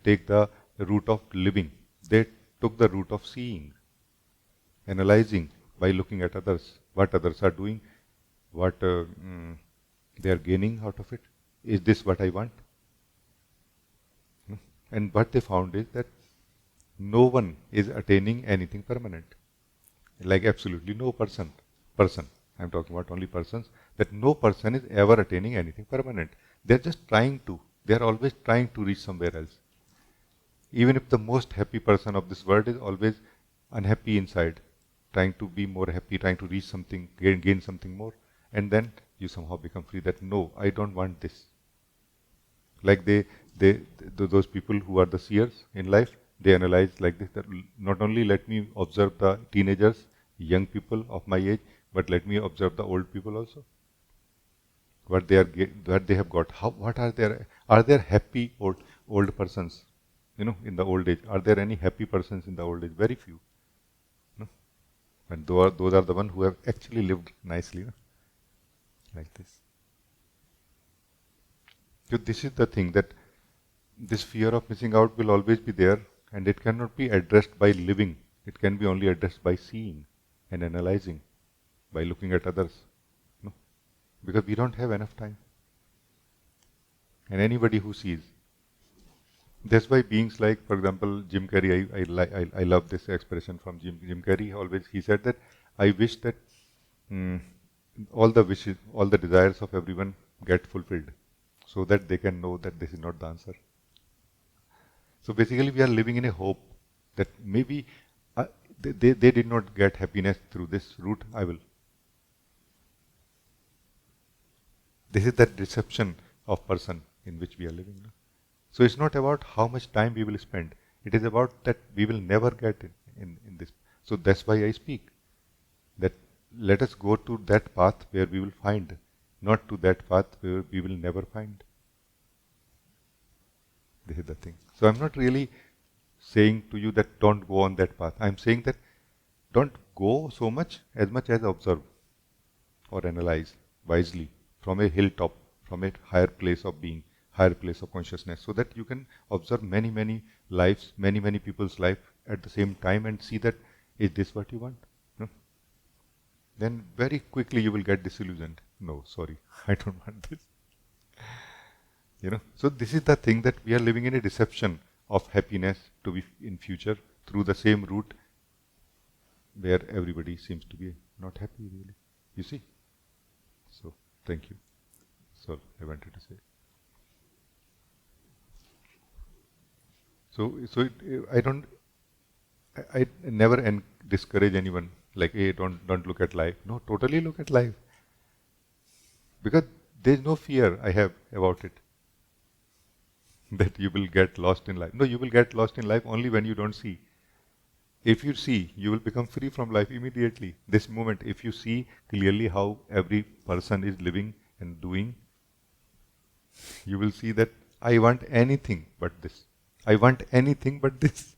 take the route of living. They took the route of seeing, analyzing by looking at others, what others are doing, what they are gaining out of it. Is this what I want? No? And what they found is that no one is attaining anything permanent. Like absolutely no person. I'm talking about only persons. That no person is ever attaining anything permanent. They're just trying to. They're always trying to reach somewhere else. Even if the most happy person of this world is always unhappy inside, trying to be more happy, trying to reach something, gain something more, and then you somehow become free that no, I don't want this. Like those people who are the seers in life, they analyze like this, that not only let me observe the teenagers, young people of my age, but let me observe the old people also. What they have got. What are there happy old persons? In the old age, are there any happy persons in the old age? Very few. No? And those are the ones who have actually lived nicely, no? Like this. So this is the thing, that this fear of missing out will always be there, and it cannot be addressed by living. It can be only addressed by seeing and analyzing, by looking at others. No? Because we don't have enough time. And anybody who sees. That's why beings like, for example, Jim Carrey, I love this expression from Jim Carrey. Always he said that, I wish that all the wishes, all the desires of everyone get fulfilled, so that they can know that this is not the answer. So basically we are living in a hope that maybe they did not get happiness through this route, I will. This is that deception of person in which we are living. No? So it's not about how much time we will spend. It is about that we will never get in this. So that's why I speak. That let us go to that path where we will find, not to that path where we will never find. This is the thing. So I'm not really saying to you that don't go on that path. I'm saying that don't go so much as observe or analyze wisely from a hilltop, from a higher place of being, higher place of consciousness, so that you can observe many lives, many people's life at the same time and see that, is this what you want? No? Then very quickly you will get disillusioned. No, sorry, I don't want this. So this is the thing, that we are living in a deception of happiness to be in future through the same route where everybody seems to be not happy really. You see? So, thank you. So, I wanted to say. So I never discourage anyone like, hey, don't look at life. No, totally look at life. Because there is no fear I have about it. That you will get lost in life. No, you will get lost in life only when you don't see. If you see, you will become free from life immediately. This moment, if you see clearly how every person is living and doing, you will see that I want anything but this. I want anything but this.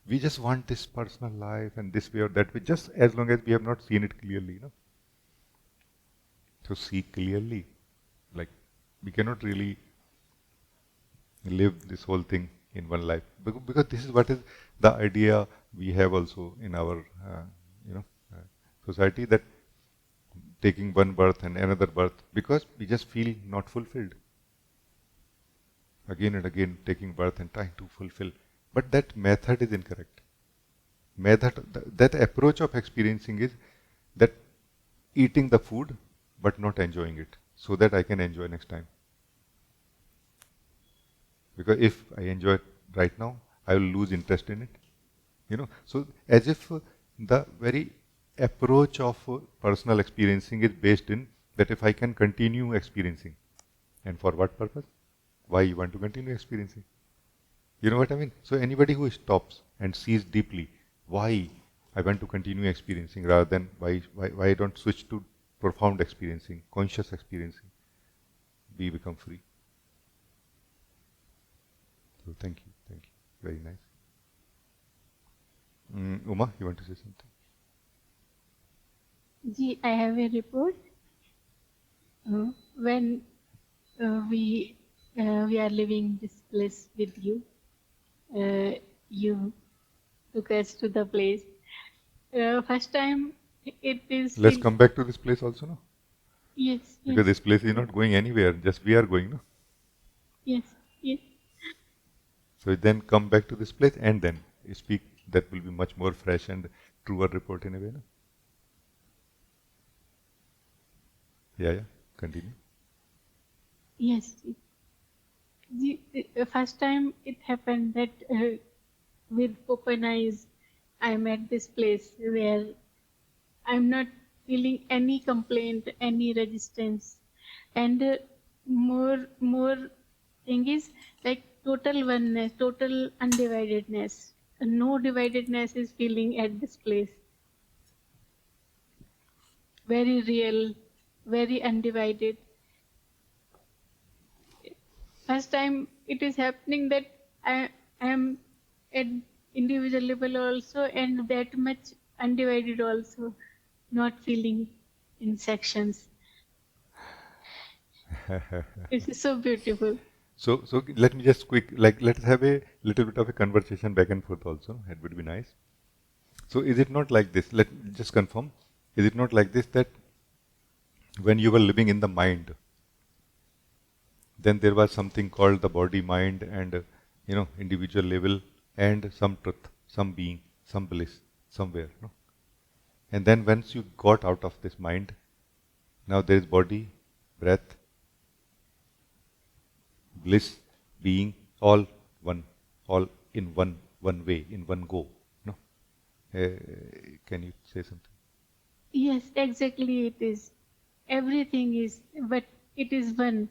We just want this personal life and this way or that way, just as long as we have not seen it clearly. To see clearly. Like, we cannot really live this whole thing in one life, because this is what is the idea we have also in our society, that taking one birth and another birth, because we just feel not fulfilled. Again and again taking birth and trying to fulfill, but that method is incorrect. That approach of experiencing is that eating the food but not enjoying it, so that I can enjoy next time. Because if I enjoy it right now, I will lose interest in it. So as if the very approach of personal experiencing is based in that if I can continue experiencing. And for what purpose? Why you want to continue experiencing? You know what I mean? So anybody who stops and sees deeply why I want to continue experiencing rather than why I don't switch to profound experiencing, conscious experiencing, we become free. So thank you, very nice. Uma, you want to say something? Ji, I have a report. When we are living this place with you, you took us to the place. First time it is. Let's come back to this place also, no? Yes. Because this place is not going anywhere, just we are going, no? Yes. So then come back to this place and then speak. That will be much more fresh and truer report in a way, no? Yeah, continue. Yes. The first time it happened that with open eyes, I'm at this place where I'm not feeling any complaint, any resistance, and more thing is like total oneness, total undividedness. No dividedness is feeling at this place. Very real, very undivided. First time it is happening that I am at individual level also and that much undivided also, not feeling in sections. It is so beautiful. So let me just let's have a little bit of a conversation back and forth also. It would be nice. So is it not like this? Let me just confirm. Is it not like this that when you were living in the mind, then there was something called the body, mind, and individual level, and some truth, some being, some bliss, somewhere. No? And then once you got out of this mind, now there is body, breath, bliss, being, all one, all in one way, in one go. No, can you say something? Yes, exactly. It is. Everything is, but it is one,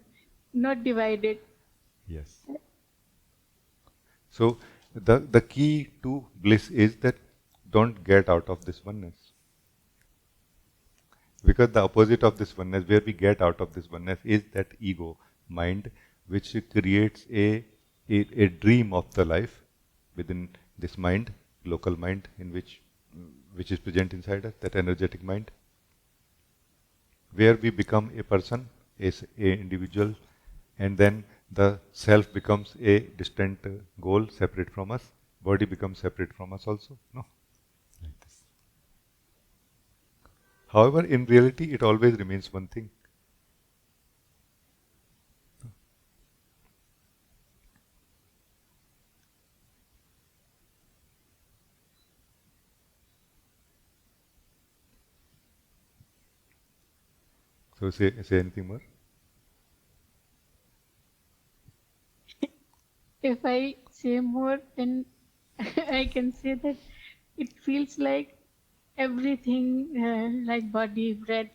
not divided. Yes. So the key to bliss is that don't get out of this oneness. Because the opposite of this oneness, where we get out of this oneness, is that ego, mind, which creates a dream of the life within this mind, local mind, in which is present inside us, that energetic mind, where we become a person, a individual, and then the self becomes a distant goal, separate from us. Body becomes separate from us also. No, like this. However, in reality, it always remains one thing. So say anything more. If I say more, then I can say that it feels like everything, like body, breath,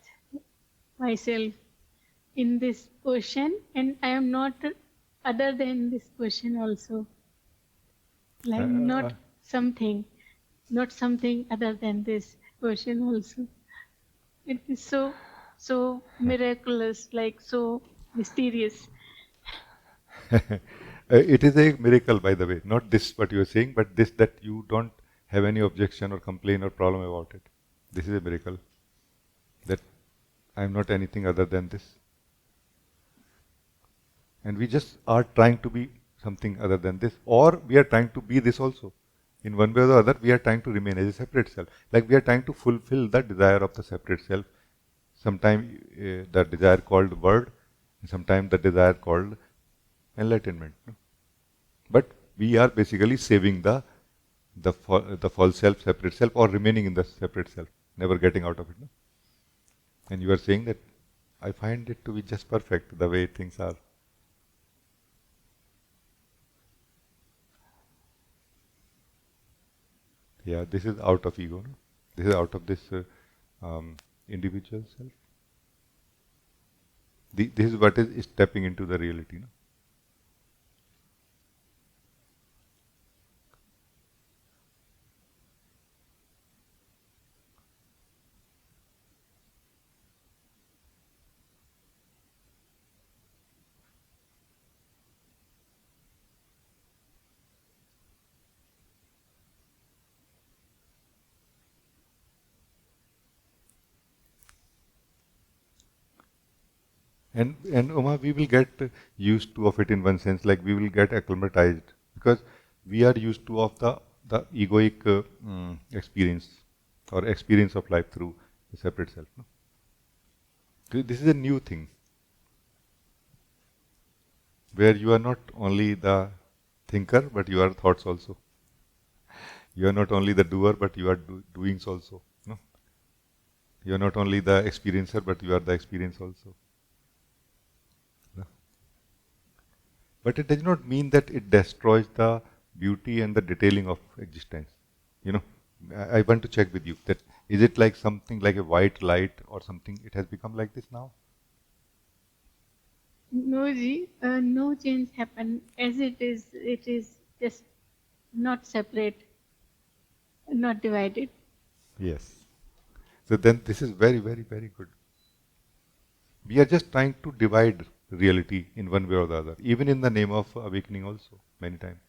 myself, in this ocean, and I am not other than this ocean also. Like not something other than this ocean also. It is so miraculous, like so mysterious. It is a miracle, by the way. Not this what you are saying, but this that you don't have any objection or complaint or problem about it. This is a miracle. That I am not anything other than this. And we just are trying to be something other than this, or we are trying to be this also. In one way or the other, we are trying to remain as a separate self. Like we are trying to fulfill the desire of the separate self. Sometimes the desire called word, sometimes the desire called enlightenment. No? But we are basically saving the false self, separate self, or remaining in the separate self, never getting out of it. No? And you are saying that I find it to be just perfect the way things are. Yeah, this is out of ego. No? This is out of this individual self. This is what is stepping into the reality. No? And Uma, we will get used to of it in one sense, like we will get acclimatized because we are used to of the egoic experience or experience of life through the separate self. No? This is a new thing where you are not only the thinker but you are thoughts also. You are not only the doer but you are doings also. No? You are not only the experiencer but you are the experience also. No? But it does not mean that it destroys the beauty and the detailing of existence. You know, I want to check with you that is it like something like a white light or something? It has become like this now. No, Ji, no change happened as it is. It is just not separate, not divided. Yes. So then this is very, very, very good. We are just trying to divide reality in one way or the other, even in the name of awakening also, many times.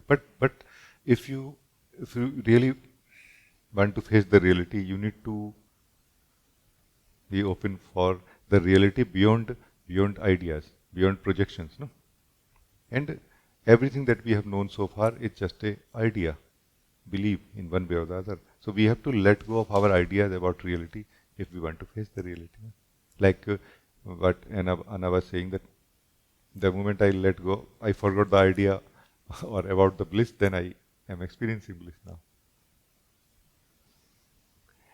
But if you really want to face the reality, you need to be open for the reality beyond ideas, beyond projections, no? And everything that we have known so far is just a idea, belief in one way or the other. So we have to let go of our ideas about reality if we want to face the reality. No? Like what Anna was saying, that the moment I let go, I forgot the idea or about the bliss, then I am experiencing bliss now.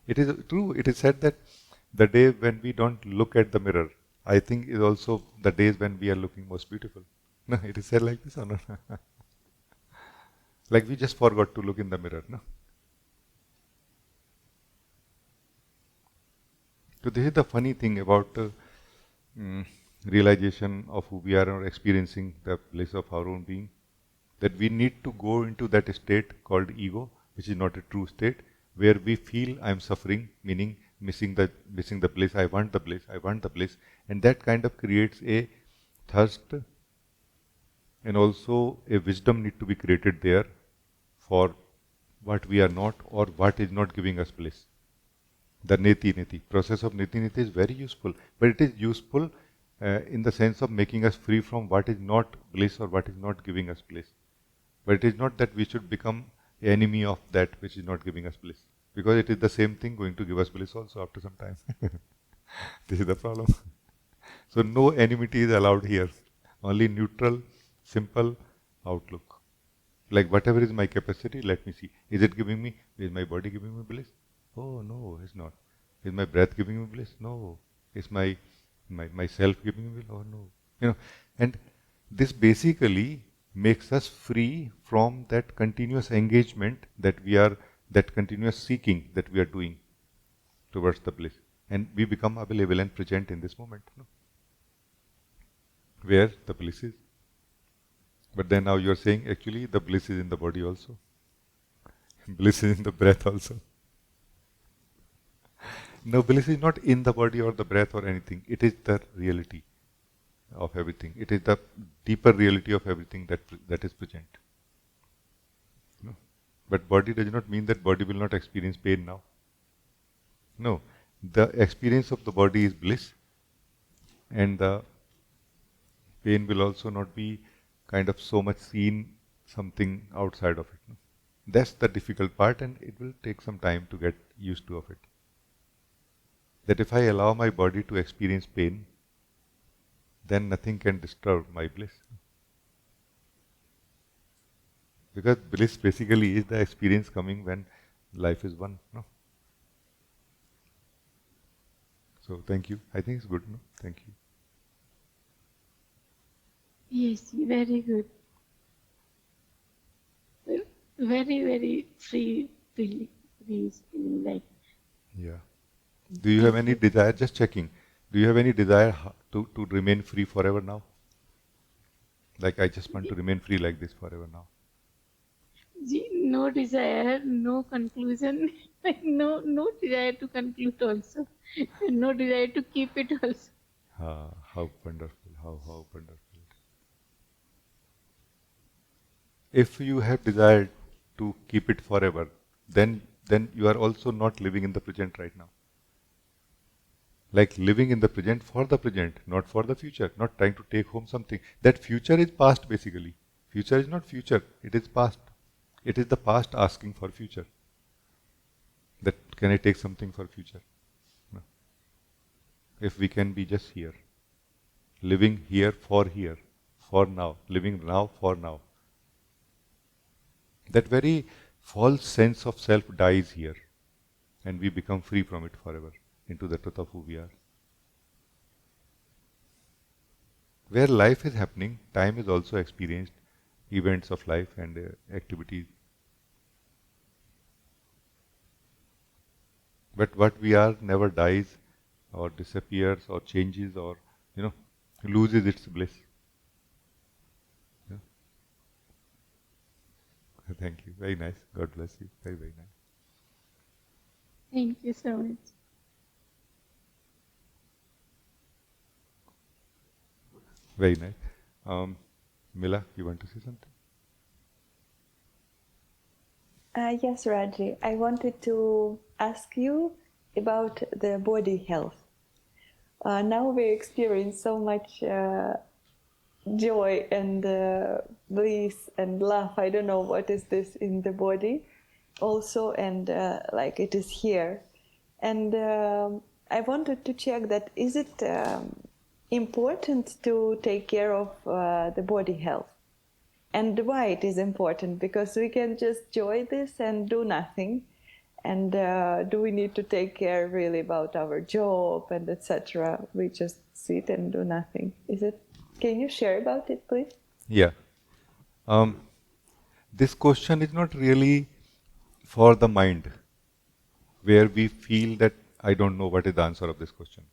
It is true, it is said that the day when we don't look at the mirror, I think is also the days when we are looking most beautiful. No, it is said like this or not? Like we just forgot to look in the mirror, no? So this is the funny thing about realization of who we are or experiencing the bliss of our own being, that we need to go into that state called ego, which is not a true state, where we feel I am suffering, meaning missing the bliss, I want the bliss, I want the bliss, and that kind of creates a thirst, and also a wisdom need to be created there for what we are not or what is not giving us bliss. The neti process of neti is very useful, but it is useful in the sense of making us free from what is not bliss or what is not giving us bliss. But it is not that we should become enemy of that which is not giving us bliss, because it is the same thing going to give us bliss also after some time. This is the problem. So no enmity is allowed here. Only neutral, simple outlook. Like whatever is my capacity, let me see. Is it giving me? Is my body giving me bliss? Oh no, it's not. Is my breath giving me bliss? No. Is my self giving me bliss? Oh no. You know, and this basically makes us free from that continuous engagement that we are, that continuous seeking that we are doing towards the bliss, and we become available and present in this moment, no? Where the bliss is. But then now you are saying actually the bliss is in the body also. Bliss is in the breath also. No, bliss is not in the body or the breath or anything. It is the reality of everything. It is the deeper reality of everything that is present. No? But body does not mean that body will not experience pain now. No. The experience of the body is bliss, and the pain will also not be kind of so much seen something outside of it. No? That's the difficult part, and it will take some time to get used to of it. That if I allow my body to experience pain, then nothing can disturb my bliss. Because bliss basically is the experience coming when life is one. No? So thank you. I think it's good. No? Thank you. Yes, very good. Very, very free feeling, like. Yeah. Do you have any desire? Just checking. Do you have any desire to remain free forever now? Like I just want to remain free like this forever now. No desire, no conclusion, like no desire to conclude also, no desire to keep it also. Ah, how wonderful! How wonderful! If you have desired to keep it forever, then then you are also not living in the present right now. Like living in the present for the present, not for the future, not trying to take home something. That future is past basically. Future is not future, it is past. It is the past asking for future. That can I take something for future? No. If we can be just here, living here, for now, living now for now. That very false sense of self dies here, and we become free from it forever, into the truth of who we are. Where life is happening, time is also experienced, events of life and activities. But what we are never dies or disappears or changes or, loses its bliss. Yeah. Thank you. Very nice. God bless you. Very, very nice. Thank you so much. Very nice. Mila, you want to say something? Yes, Rajee. I wanted to ask you about the body health. Now we experience so much joy and bliss and love. I don't know what is this in the body also, and like it is here. And I wanted to check that is it important to take care of the body health? And why it is important? Because we can just enjoy this and do nothing. And do we need to take care really about our job and etc.? We just sit and do nothing. Is it? Can you share about it, please? Yeah. This question is not really for the mind, where we feel that I don't know what is the answer of this question.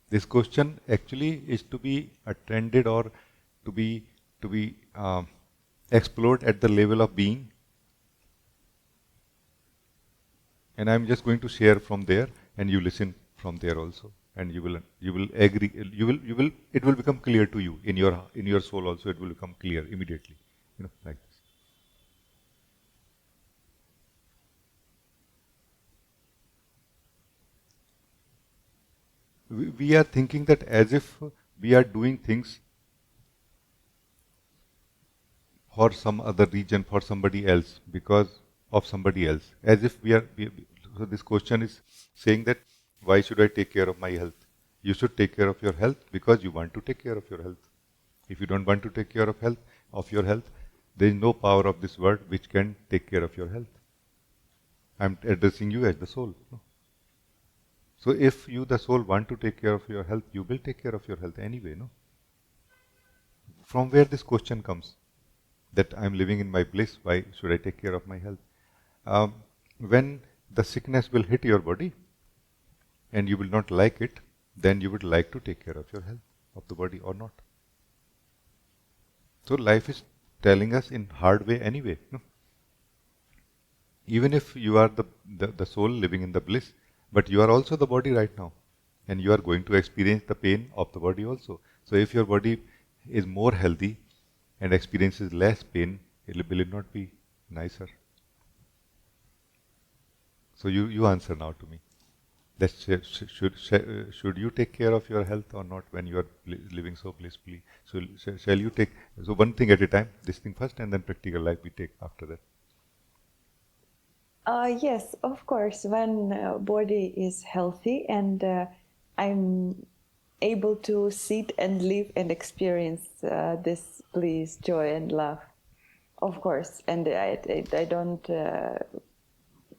This question actually is to be attended or to be explored at the level of being. And I'm just going to share from there, and you listen from there also, and you will agree. It will become clear to you in your soul also. It will become clear immediately, like this. We are thinking that as if we are doing things for some other region, for somebody else, because of somebody else. As if so this question is saying that, why should I take care of my health? You should take care of your health because you want to take care of your health. If you don't want to take care of your health, there is no power of this world which can take care of your health. I'm addressing you as the soul. No? So if you, the soul, want to take care of your health, you will take care of your health anyway, no? From where this question comes, that I'm living in my bliss, why should I take care of my health? When the sickness will hit your body and you will not like it, then you would like to take care of your health, of the body or not. So life is telling us in hard way anyway. No? Even if you are the soul living in the bliss, but you are also the body right now, and you are going to experience the pain of the body also. So if your body is more healthy and experiences less pain, will it not be nicer? So you answer now to me. That should you take care of your health or not when you are living so blissfully? So shall you take, so one thing at a time, this thing first, and then practical life we take after that. Yes, of course. When body is healthy and I'm able to sit and live and experience this bliss, joy, and love, of course. And I don't,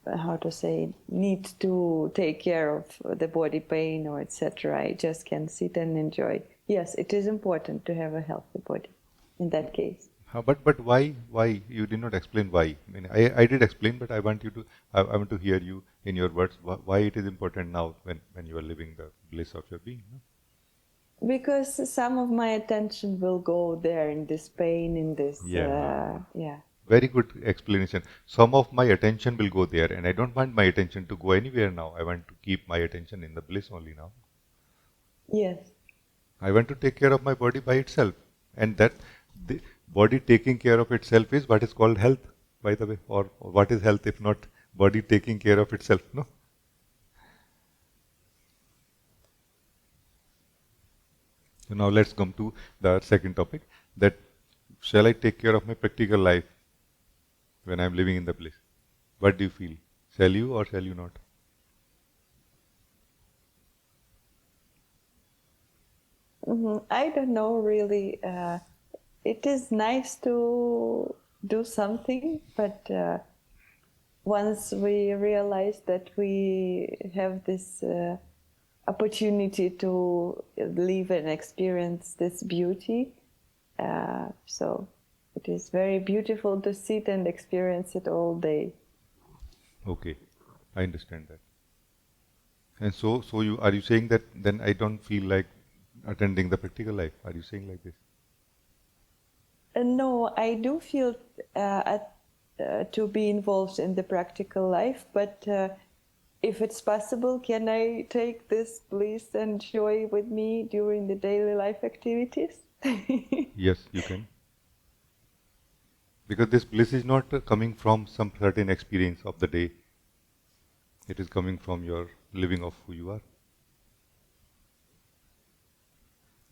how to say, need to take care of the body pain or etc. I just can sit and enjoy. Yes, it is important to have a healthy body in that case. But why? Why? You did not explain why. I mean, I did explain, but I want to hear you in your words why it is important now when you are living the bliss of your being. No? Because some of my attention will go there in this pain, in this, yeah. Very good explanation. Some of my attention will go there, and I don't want my attention to go anywhere now. I want to keep my attention in the bliss only now. Yes. I want to take care of my body by itself, and that the body taking care of itself is what is called health, by the way. Or what is health if not body taking care of itself, no? So now let's come to the second topic, that shall I take care of my practical life when I'm living in the bliss? What do you feel? Shall you or shall you not? I don't know really. It is nice to do something, but once we realize that we have this opportunity to live and experience this beauty, so it is very beautiful to sit and experience it all day. Okay, I understand that. And so you are you saying that then I don't feel like attending the practical life? Are you saying like this? No, I do feel to be involved in the practical life, but if it's possible, can I take this bliss and joy with me during the daily life activities? Yes, you can. Because this bliss is not coming from some certain experience of the day. It is coming from your living of who you are.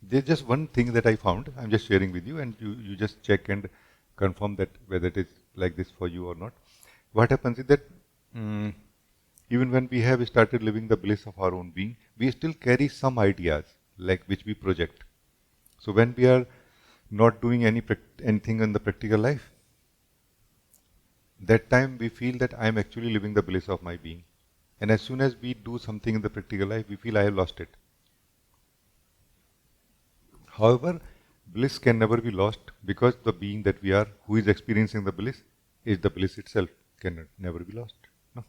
There's just one thing that I found, I'm just sharing with you, and you just check and confirm that whether it is like this for you or not. What happens is that even when we have started living the bliss of our own being, we still carry some ideas like which we project. So when we are not doing anything in the practical life, that time we feel that I am actually living the bliss of my being. And as soon as we do something in the practical life, we feel I have lost it. However, bliss can never be lost because the being that we are, who is experiencing the bliss, is the bliss itself, can never be lost. No?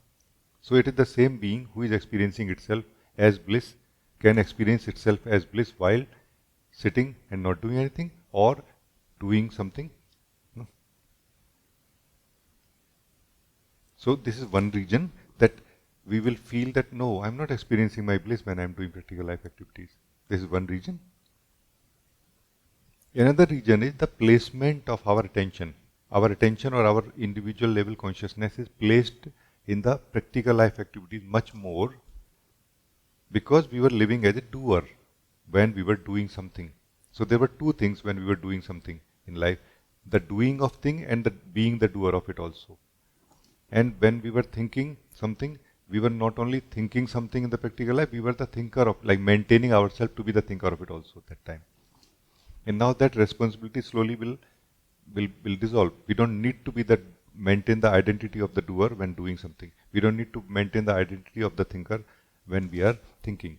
So it is the same being who is experiencing itself as bliss, can experience itself as bliss while sitting and not doing anything or doing something. No? So this is one reason that we will feel that no, I'm not experiencing my bliss when I'm doing practical life activities. This is one reason. Another reason is the placement of our attention. Our attention or our individual level consciousness is placed in the practical life activities much more because we were living as a doer when we were doing something. So there were two things when we were doing something in life, the doing of thing and the being the doer of it also. And when we were thinking something, we were not only thinking something in the practical life, we were the thinker of, like maintaining ourselves to be the thinker of it also at that time. And now that responsibility slowly will dissolve. We don't need to be maintain the identity of the doer when doing something. We don't need to maintain the identity of the thinker when we are thinking.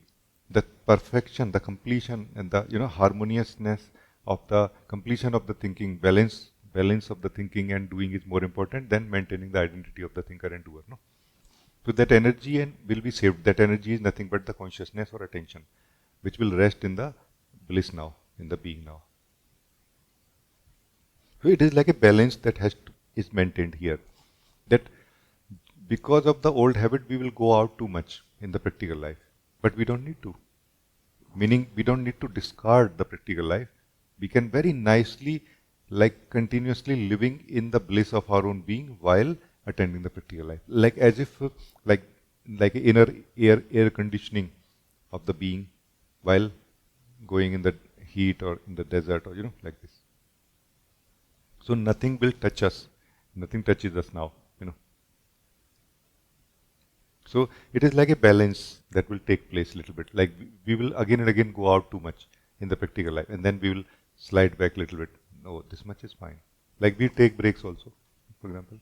The perfection, the completion, and the harmoniousness of the completion of the thinking, balance of the thinking and doing is more important than maintaining the identity of the thinker and doer. No? So that energy will be saved. That energy is nothing but the consciousness or attention, which will rest in the bliss now, in the being now. So it is like a balance that is maintained here. That because of the old habit, we will go out too much in the practical life, but we don't need to. Meaning, we don't need to discard the practical life. We can very nicely, like continuously living in the bliss of our own being while attending the practical life, like as if like inner air conditioning of the being while going in the heat or in the desert or like this. So nothing will touch us. Nothing touches us now. So it is like a balance that will take place a little bit. Like we will again and again go out too much in the practical life, and then we will slide back a little bit. No, this much is fine. Like we take breaks also, for example.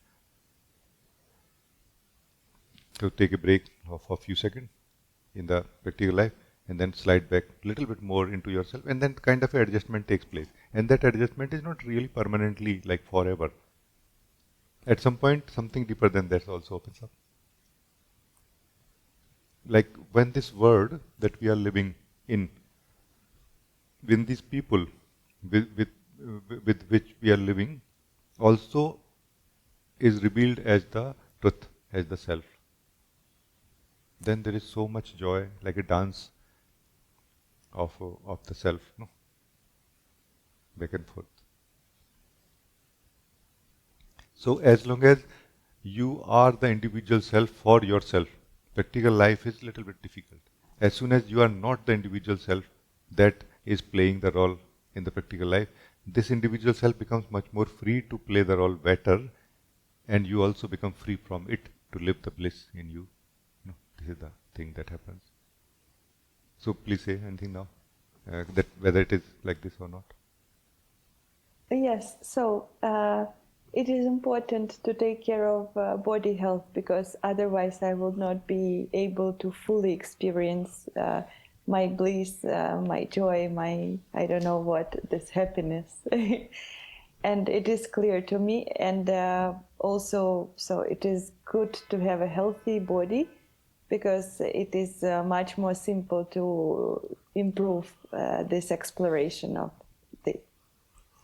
So take a break of a few seconds in the practical life, and then slide back a little bit more into yourself, and then kind of an adjustment takes place. And that adjustment is not really permanently like forever. At some point, something deeper than that also opens up. Like when this world that we are living in, when these people with which we are living, also is revealed as the truth, as the self, then there is so much joy, like a dance of the self, no? Back and forth. So as long as you are the individual self for yourself. Practical life is a little bit difficult. As soon as you are not the individual self that is playing the role in the practical life, this individual self becomes much more free to play the role better, and you also become free from it to live the bliss in you. This is the thing that happens. So please say anything now, that whether it is like this or not. Yes, so it is important to take care of body health, because otherwise I will not be able to fully experience my bliss, my joy, my, I don't know what, this happiness. And it is clear to me. And also, so it is good to have a healthy body, because it is much more simple to improve this exploration of the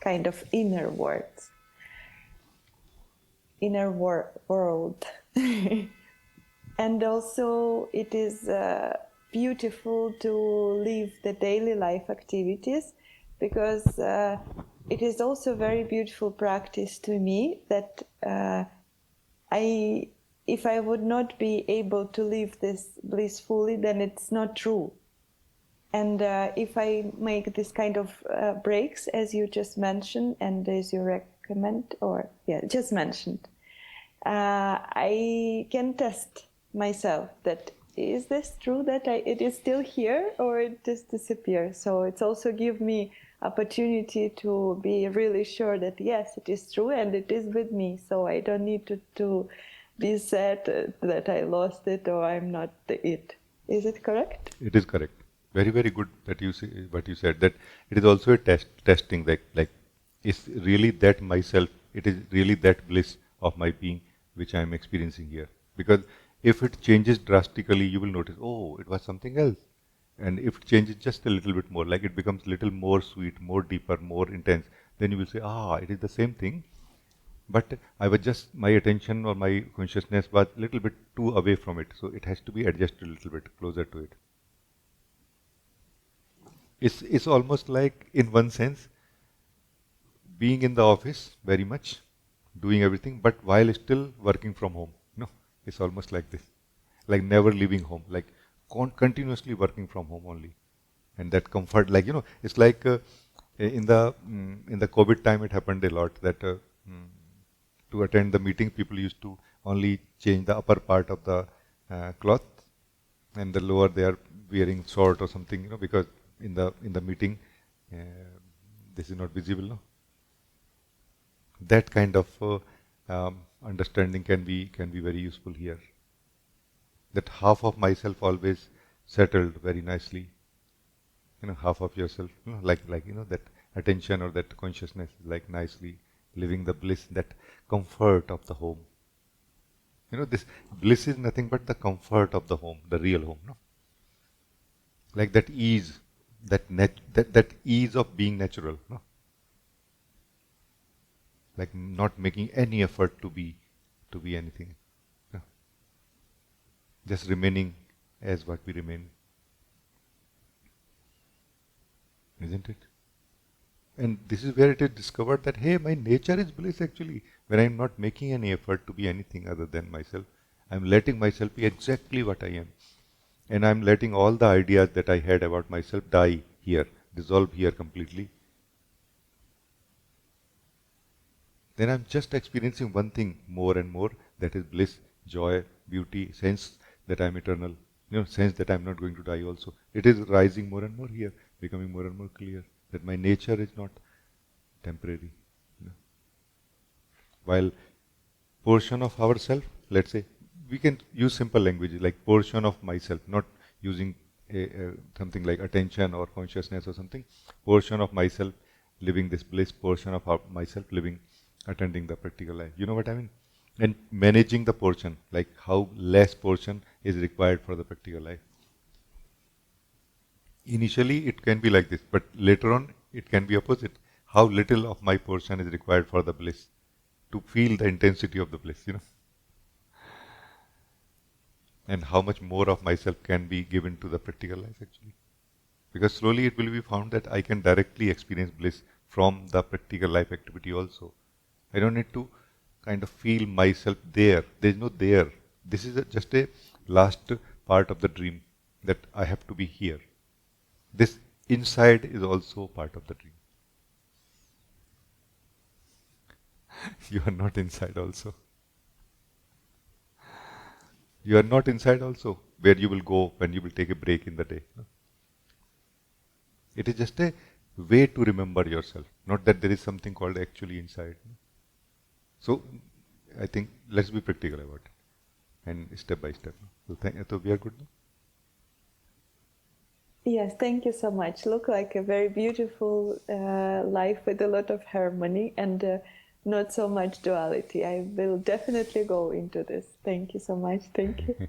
kind of inner world. And also it is beautiful to live the daily life activities, because it is also very beautiful practice to me that if I would not be able to live this blissfully, then it's not true. And if I make this kind of breaks, as you just mentioned, and as you recommend, or just mentioned, I can test myself that is this true, that it is still here, or it just disappears. So it's also give me opportunity to be really sure that yes, it is true and it is with me. So I don't need to be sad that I lost it or I'm not it. Is it correct? It is correct. Very, very good that you say what you said, that it is also a testing, like is really that myself, it is really that bliss of my being which I am experiencing here. Because if it changes drastically, you will notice, oh, it was something else. And if it changes just a little bit more, like it becomes a little more sweet, more deeper, more intense, then you will say, it is the same thing. But I was just, my attention or my consciousness was a little bit too away from it. So it has to be adjusted a little bit closer to it. It's almost like, in one sense, being in the office very much, doing everything, but while still working from home. It's almost like this, like never leaving home, like continuously working from home only, and that comfort, like it's like in the COVID time, it happened a lot that to attend the meeting, people used to only change the upper part of the cloth, and the lower they are wearing short or something, because in the meeting this is not visible. No, that kind of understanding can be very useful here. That half of myself always settled very nicely. Half of yourself, like that attention or that consciousness, like nicely living the bliss, that comfort of the home. This bliss is nothing but the comfort of the home, the real home. No, like that ease, that ease of being natural. No, like not making any effort to be anything. No. Just remaining as what we remain. Isn't it? And this is where it is discovered that, hey, my nature is bliss actually. When I am not making any effort to be anything other than myself, I am letting myself be exactly what I am. And I am letting all the ideas that I had about myself die here, dissolve here completely. Then I'm just experiencing one thing more and more, that is bliss, joy, beauty, sense that I'm eternal, sense that I'm not going to die also. It is rising more and more here, becoming more and more clear that my nature is not temporary. While portion of ourself, let's say, we can use simple language like portion of myself, not using something like attention or consciousness or something. Portion of myself living this bliss, portion of myself living, attending the practical life. You know what I mean? And managing the portion, like how less portion is required for the practical life. Initially, it can be like this, but later on, it can be opposite. How little of my portion is required for the bliss, to feel the intensity of the bliss, and how much more of myself can be given to the practical life actually. Because slowly it will be found that I can directly experience bliss from the practical life activity also. I don't need to kind of feel myself there. There is no there. This is just a last part of the dream that I have to be here. This inside is also part of the dream. You are not inside also. You are not inside also, where you will go when you will take a break in the day. No? It is just a way to remember yourself, not that there is something called actually inside. No? So, I think let's be practical about it and step by step. No? So we are good now? Yes, thank you so much. Look like a very beautiful life with a lot of harmony and not so much duality. I will definitely go into this. Thank you so much. Thank you.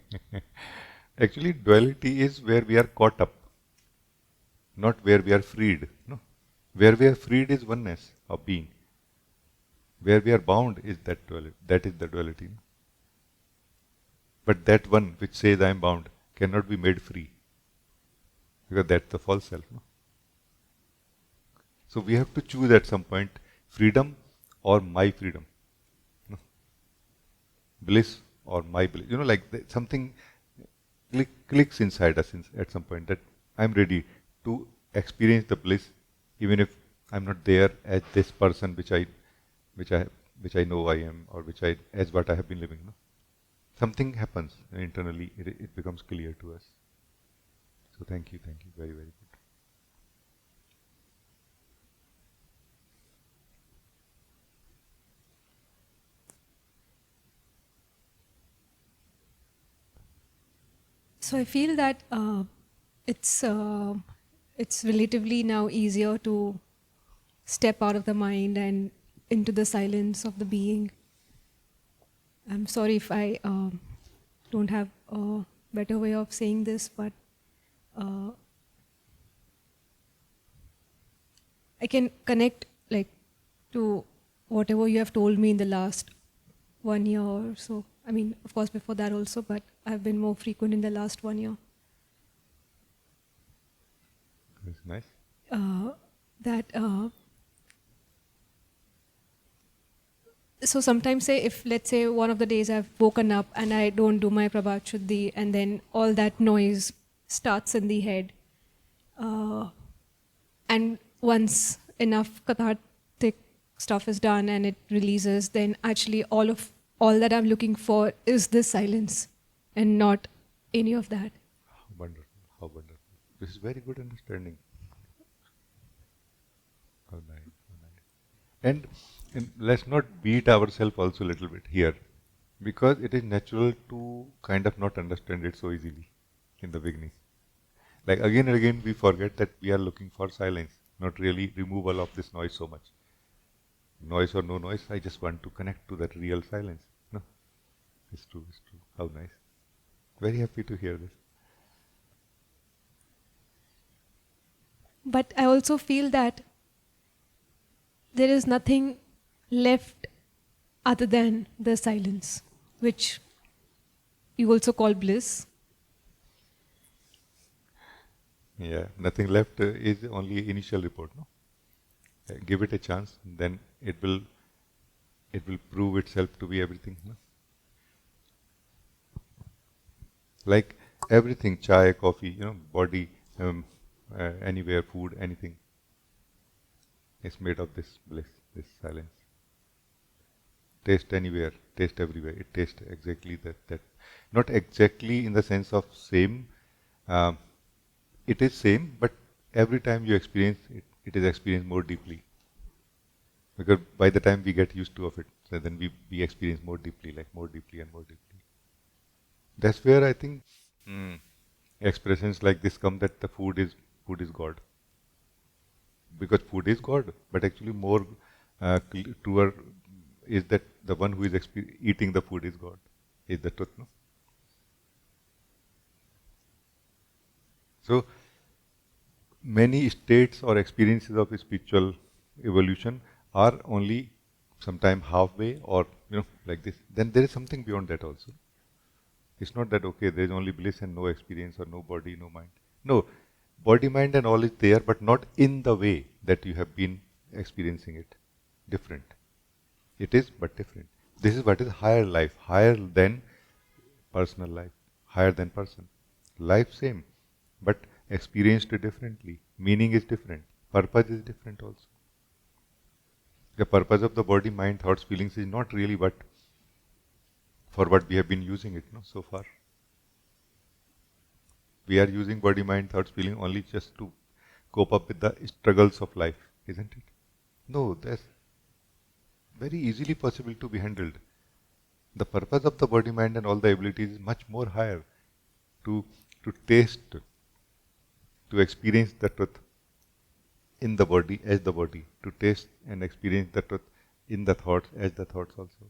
Actually, duality is where we are caught up, not where we are freed. No, where we are freed is oneness of being. Where we are bound is that duality. That is the duality. No? But that one which says I am bound cannot be made free, because that's the false self. No? So we have to choose at some point freedom or my freedom. No? Bliss or my bliss. Like something clicks inside us at some point that I'm ready to experience the bliss, even if I'm not there as this person which I know I am, or as what I have been living. No? Something happens internally; it becomes clear to us. So thank you, very, very good. So I feel that it's relatively now easier to step out of the mind and into the silence of the being. I'm sorry if I don't have a better way of saying this, but I can connect to whatever you have told me in the last 1 year or so. I mean, of course, before that also, but I've been more frequent in the last 1 year. That's nice. So sometimes let's say one of the days I've woken up and I don't do my Prabhat Shuddhi, and then all that noise starts in the head. And once enough cathartic stuff is done and it releases, then actually all that I'm looking for is this silence and not any of that. How wonderful, how wonderful. This is very good understanding. How nice, how nice. And let's not beat ourselves also a little bit here, because it is natural to kind of not understand it so easily in the beginning. Like again and again we forget that we are looking for silence, not really removal of this noise so much. Noise or no noise, I just want to connect to that real silence. No, it's true, it's true. How nice. Very happy to hear this. But I also feel that there is nothing left other than the silence, which you also call bliss. Yeah, nothing left is only initial report. No, give it a chance, then it will prove itself to be everything. No? Like everything, chai, coffee, body, anywhere, food, anything is made of this bliss, this silence. Taste anywhere, taste everywhere. It tastes exactly that. Not exactly in the sense of same. It is same, but every time you experience it, it is experienced more deeply. Because by the time we get used to of it, so then we experience more deeply, like more deeply and more deeply. That's where I think expressions like this come, that the food is God. Because food is God, but actually more truer is that the one who is eating the food is God, is the truth. No? So many states or experiences of spiritual evolution are only sometime halfway, or like this. Then there is something beyond that also. It's not that okay, there is only bliss and no experience, or no body, no mind. No, body, mind and all is there, but not in the way that you have been experiencing it. Different. It is, but different. This is what is higher life, higher than personal life, higher than person. Life same, but experienced differently. Meaning is different. Purpose is different also. The purpose of the body, mind, thoughts, feelings is not really what for what we have been using it so far. We are using body, mind, thoughts, feeling only just to cope up with the struggles of life, isn't it? No, that's very easily possible to be handled. The purpose of the body, mind and all the abilities is much more higher to taste, to experience the truth in the body as the body, to taste and experience the truth in the thoughts as the thoughts also.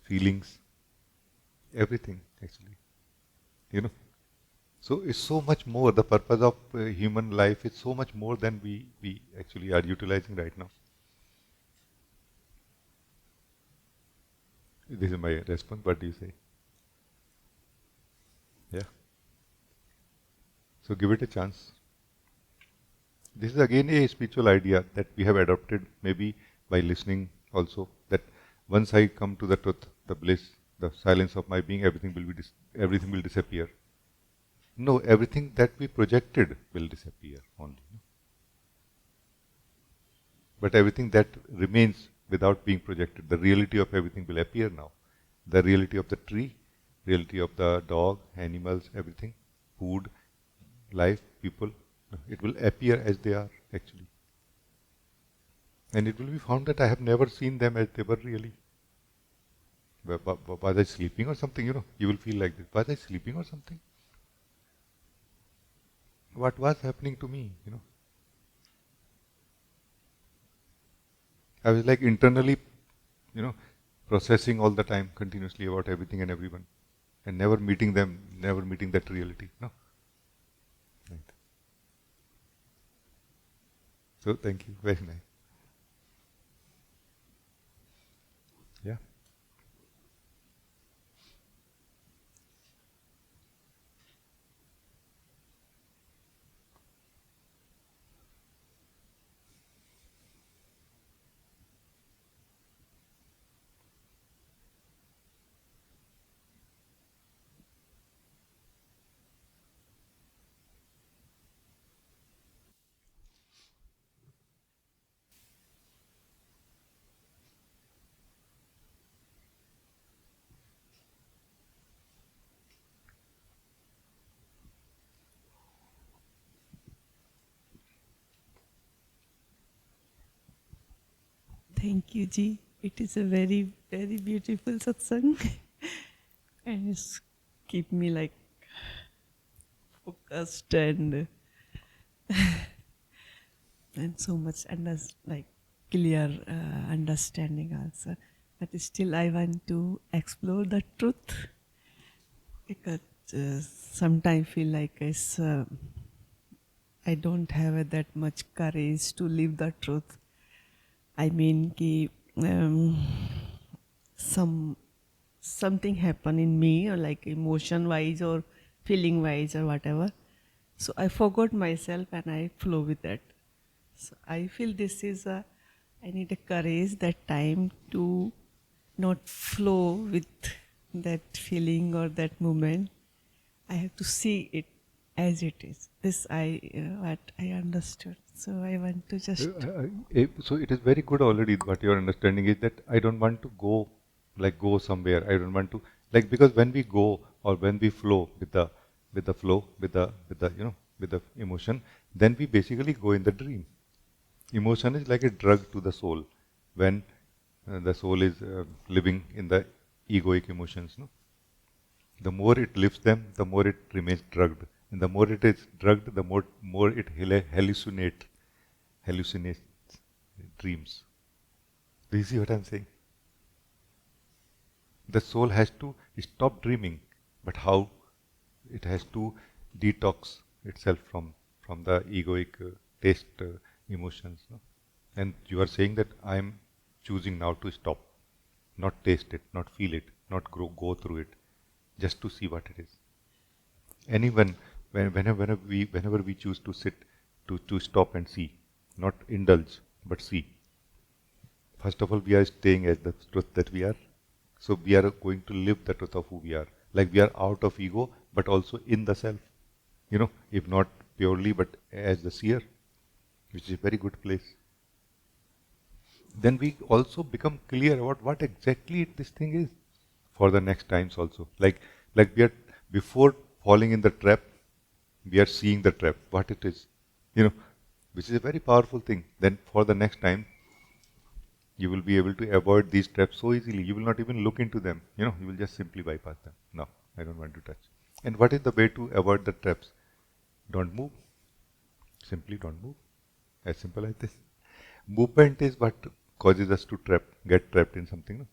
Feelings, everything actually. So it's so much more, the purpose of human life is so much more than we actually are utilizing right now. This is my response. What do you say? Yeah. So give it a chance. This is again a spiritual idea that we have adopted maybe by listening also, that once I come to the truth, the bliss, the silence of my being, everything will disappear. No, everything that we projected will disappear only. But everything that remains without being projected, the reality of everything will appear now. The reality of the tree, reality of the dog, animals, everything, food, life, people, it will appear as they are actually. And it will be found that I have never seen them as they were really. Was I sleeping or something? You will feel like this. Was I sleeping or something? What was happening to me? I was like internally, processing all the time, continuously about everything and everyone, and never meeting them, never meeting that reality. No. Right. So thank you. Very nice. Yeah. Thank you, Ji. It is a very, very beautiful satsang. And it's keep me like focused and so much like clear understanding also. But still I want to explore the truth, because sometimes feel like I don't have that much courage to live the truth. I mean, something happen in me, or like emotion wise or feeling wise or whatever. So I forgot myself and I flow with that. So I feel this is I need a courage, that time to not flow with that feeling or that moment. I have to see it as it is. This what I understood. So I want to just. So it is very good already. What your understanding is that I don't want to go somewhere. I don't want to because when we go or when we flow with the flow with the emotion, then we basically go in the dream. Emotion is like a drug to the soul when the soul is living in the egoic emotions. No? The more it lifts them, the more it remains drugged. And the more it is drugged, the more it hallucinates dreams. Do you see what I'm saying? The soul has to stop dreaming, but how? It has to detox itself from the egoic taste emotions. No? And you are saying that I am choosing now to stop, not taste it, not feel it, not go through it, just to see what it is. Anyone, whenever we choose to sit, to stop and see, not indulge, but see. First of all, we are staying as the truth that we are. So we are going to live the truth of who we are. Like we are out of ego, but also in the self. If not purely, but as the seer, which is a very good place. Then we also become clear about what exactly this thing is for the next times also. Like we are, before falling in the trap, we are seeing the trap, what it is, which is a very powerful thing. Then for the next time, you will be able to avoid these traps so easily. You will not even look into them. You will just simply bypass them. No, I don't want to touch. And what is the way to avoid the traps? Don't move. Simply don't move. As simple as this. Movement is what causes us to get trapped in something. No?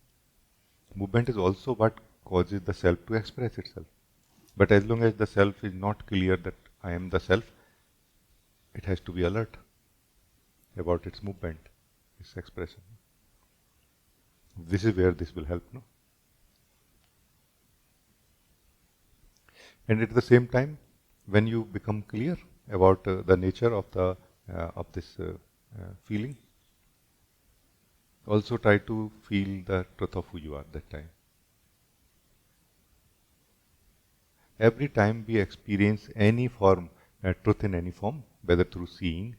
Movement is also what causes the self to express itself. But as long as the self is not clear that I am the self, it has to be alert about its movement, its expression. This is where this will help, no? And at the same time, when you become clear about the nature of this feeling, also try to feel the truth of who you are that time. Every time we experience any form, truth in any form, whether through seeing,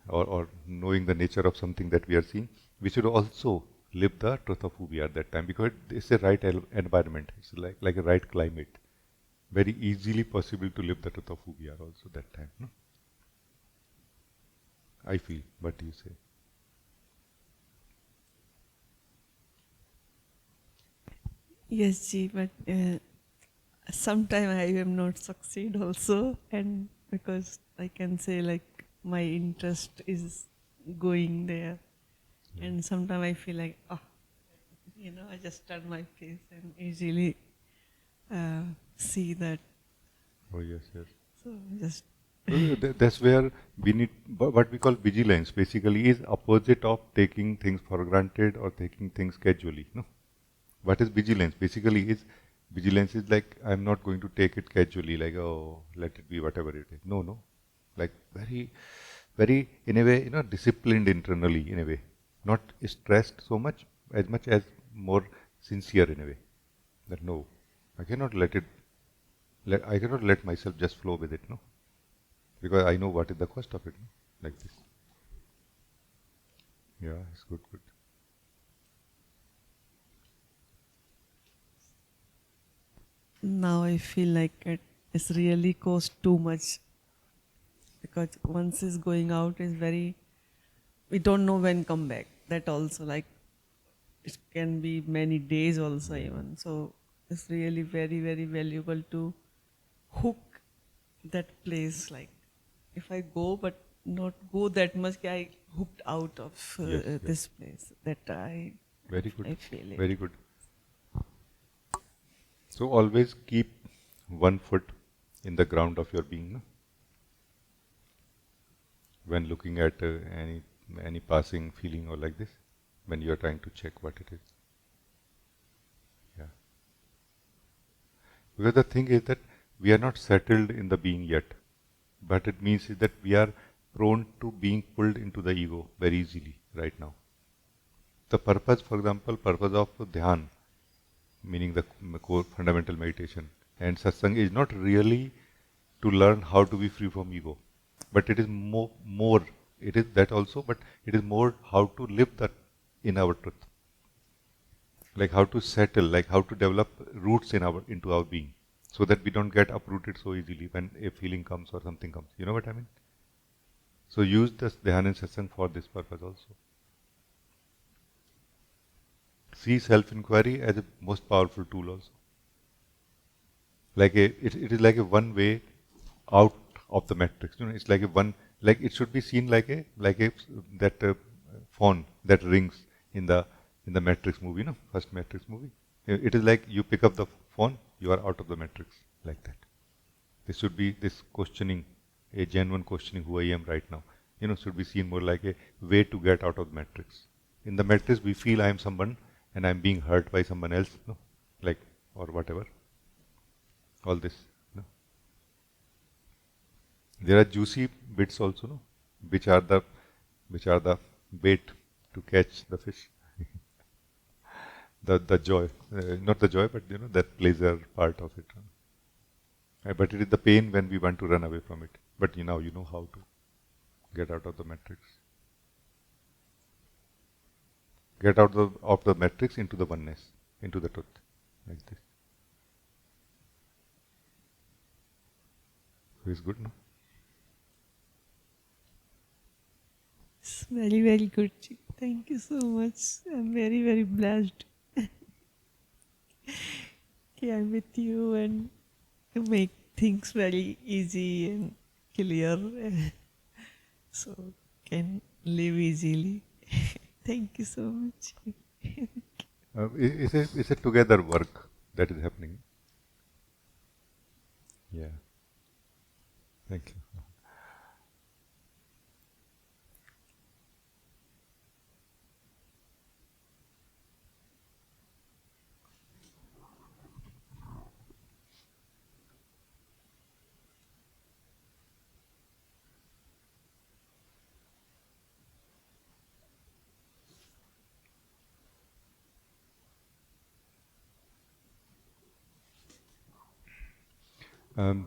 or knowing the nature of something that we are seeing, we should also live the truth of who we are that time, because it's a right environment. It's like a right climate. Very easily possible to live the truth of who we are also that time. No? I feel. What do you say? Yes, Ji, but sometime I am not succeed also, and because I can say like my interest is going there, and sometimes I feel like I just turn my face and easily see that. Oh yes, yes. So just that's where we need what we call vigilance. Basically, is opposite of taking things for granted or taking things casually. No, what is vigilance? Basically, vigilance is like I'm not going to take it casually. Like let it be whatever it is. No, like very, very in a way, disciplined internally in a way, not stressed so much as more sincere in a way. That no, I cannot I cannot let myself just flow with it. No. Because I know what is the cost of it, no? Like this. Yeah, it's good. now I feel like it's really cost too much, because once it's going out is very, we don't know when come back. That also, like it can be many days also even. So it's really very, very valuable to hook that place. Like if I go, but not go that much, I hooked out of Yes. this place. That Very good. I feel it. Very good. So always keep one foot in the ground of your being, no? When looking at any passing feeling or like this, when you are trying to check what it is. Yeah. Because the thing is that we are not settled in the being yet, but it means that we are prone to being pulled into the ego very easily right now. The purpose, for example, purpose of dhyan, meaning the core fundamental meditation, and satsang is not really to learn how to be free from ego, but it is more. It is that also, but it is more how to live that in our truth, like how to settle, like how to develop roots into our being, so that we don't get uprooted so easily when a feeling comes or something comes. You know what I mean? So use this dhyan and satsang for this purpose also. See self-inquiry as a most powerful tool also. Like it is like a one way out of the matrix. It's like it should be seen like that phone that rings in the Matrix movie, first Matrix movie. It is like you pick up the phone, you are out of the matrix, like that. This should be this questioning, a genuine questioning who I am right now. Should be seen more like a way to get out of the matrix. In the matrix, we feel I am someone and I am being hurt by someone else, like or whatever. All this. There are juicy bits also, which are the bait to catch the fish. The joy, not the joy, but that pleasure part of it. But it is the pain when we want to run away from it. But now you know how to get out of the matrix. Get out of the matrix into the oneness, into the truth, like this. So it's good, no? It's very, very good. Thank you so much. I'm very, very blessed. Okay, I'm with you and you make things very easy and clear. So can live easily. Thank you so much. It's a together work that is happening. Yeah. Thank you.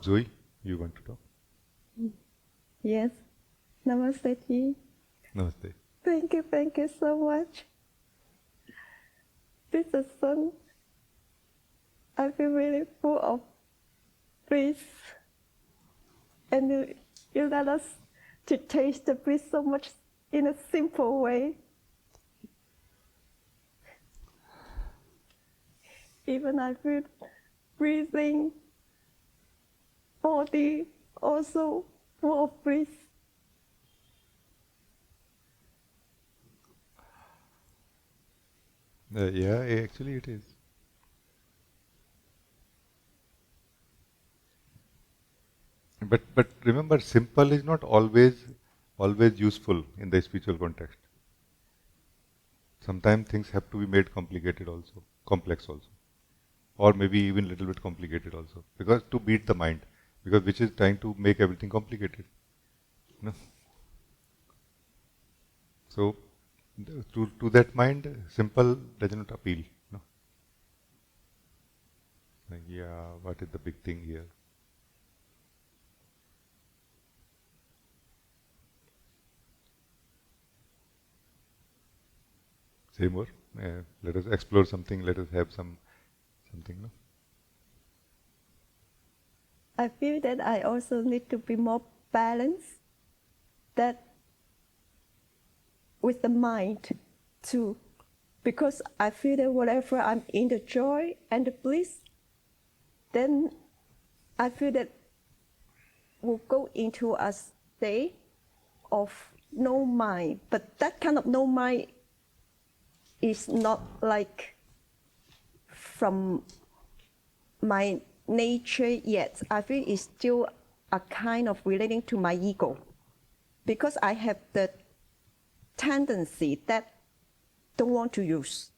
Zoe, you want to talk? Yes. Namaste, Ji. Namaste. Thank you so much. This is song. I feel really full of bliss. And you let us to taste the bliss so much in a simple way. Even I feel breathing, body also full of bliss. Yeah, actually it is. But remember, simple is not always useful in the spiritual context. Sometimes things have to be made complicated also, complex also, or maybe even a little bit complicated also, because to beat the mind, because which is trying to make everything complicated. No? So to that mind, simple does not appeal. No? Like, yeah, what is the big thing here? Say more. Let us explore something. Let us have something. No? I feel that I also need to be more balanced, that with the mind too, because I feel that whatever I'm in the joy and the bliss, then I feel that we'll go into a state of no mind. But that kind of no mind is not like from my nature yet. I feel it's still a kind of relating to my ego, because I have the tendency that don't want to use.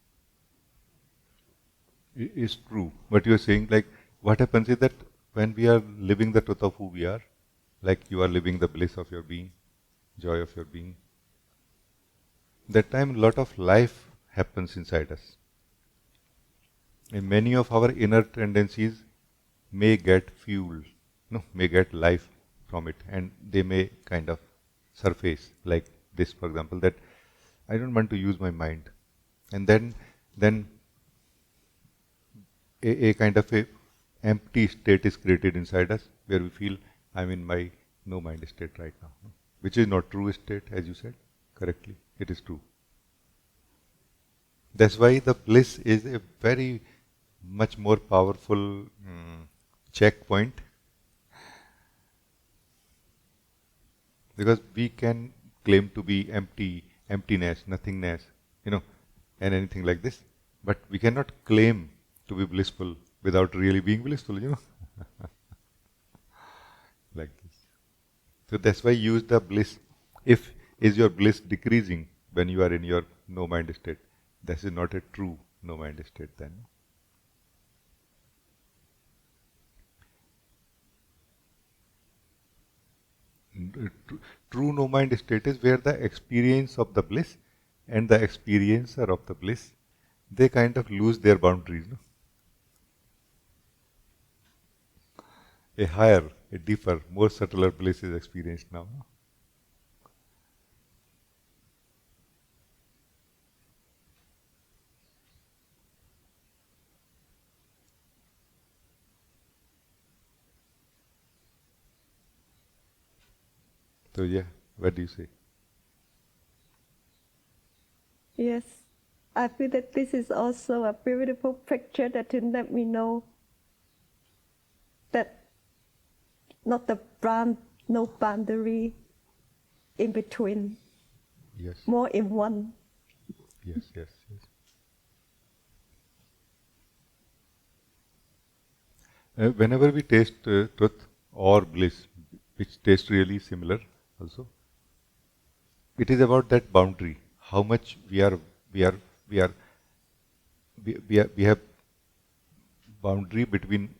Is true. What you are saying, like what happens is that when we are living the truth of who we are, like you are living the bliss of your being, joy of your being, that time a lot of life happens inside us. And many of our inner tendencies may get fuel, may get life from it, and they may kind of surface like this, for example, that I don't want to use my mind. And then a kind of a empty state is created inside us where we feel I'm in my no mind state right now, which is not true state, as you said correctly. It is true. That's why the bliss is a very much more powerful checkpoint, because we can claim to be emptiness, nothingness, and anything like this, but we cannot claim to be blissful without really being blissful, like this. So that's why use the bliss. If is your bliss decreasing when you are in your no mind state, that is not a true no mind state then. True no mind state is where the experience of the bliss and the experiencer of the bliss, they kind of lose their boundaries. No? A higher, a deeper, more subtler bliss is experienced now. No? So yeah, what do you say? Yes, I feel that this is also a beautiful picture that to let me know that not the brand, no boundary in between, Yes, more in one. yes, yes, yes. Whenever we taste truth or bliss, which taste really similar also, it is about that boundary. How much we are, we are, we have boundary between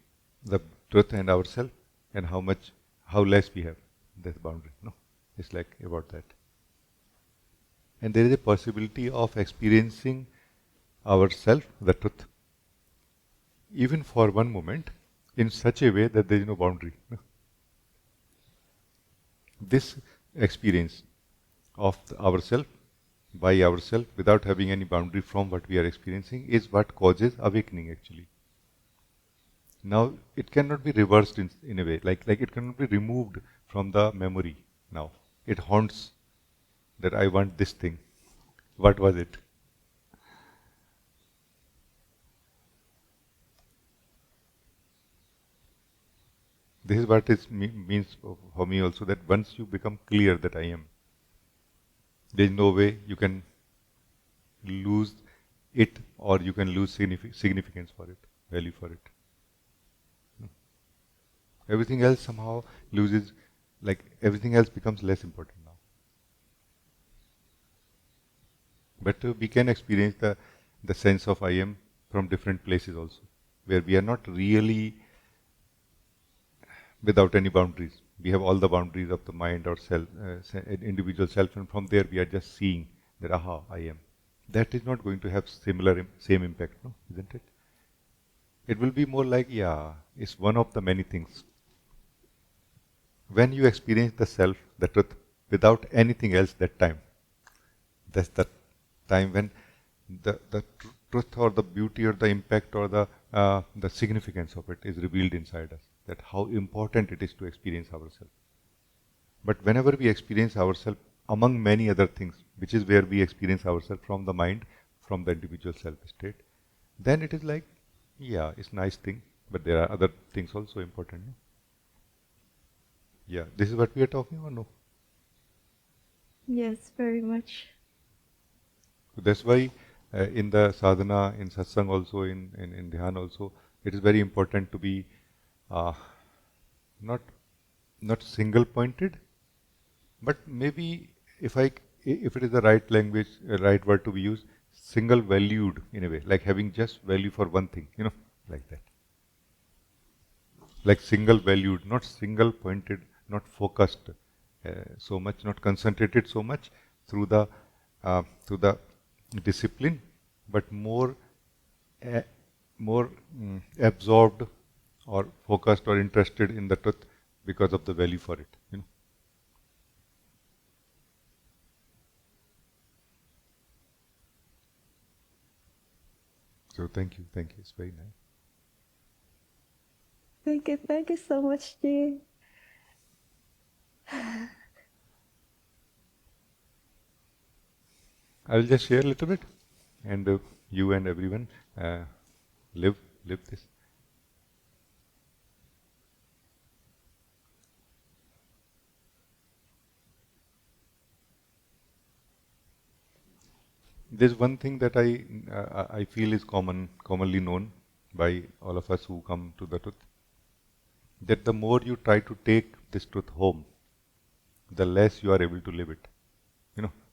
the truth and ourselves, and how less we have this boundary. No, it's like about that. And there is a possibility of experiencing ourself, the truth, even for one moment, in such a way that there is no boundary. No? This experience of ourself by ourselves without having any boundary from what we are experiencing is what causes awakening actually. Now it cannot be reversed in a way, like it cannot be removed from the memory now. It haunts that I want this thing. What was it? This is what it means for me also, that once you become clear that I am, there is no way you can lose it, or you can lose significance for it, value for it. Everything else somehow loses, like everything else becomes less important now. But we can experience the sense of I am from different places also, where we are not really without any boundaries. We have all the boundaries of the mind or self, individual self, and from there we are just seeing that, aha, I am. That is not going to have same impact, no, isn't it? It will be more like, yeah, it's one of the many things. When you experience the self, the truth, without anything else that time, that's the time when the truth or the beauty or the impact or the significance of it is revealed inside us, that how important it is to experience ourselves. But whenever we experience ourselves among many other things, which is where we experience ourselves from the mind, from the individual self state, then it is like, yeah, it's a nice thing, but there are other things also important. No? Yeah, this is what we are talking about, no? Yes, very much. So that's why in the sadhana, in satsang also, in dhyan also, it is very important to be not single pointed, but maybe if it is the right language, right word to be used, single valued in a way, like having just value for one thing, like that. Like single valued, not single pointed, not focused so much, not concentrated so much through the discipline, but more absorbed or focused or interested in the truth because of the value for it. So thank you, it's very nice. Thank you so much, Ji. I will just share a little bit, and you and everyone live this. There's one thing that I feel is commonly known by all of us who come to the truth, that the more you try to take this truth home, the less you are able to live it.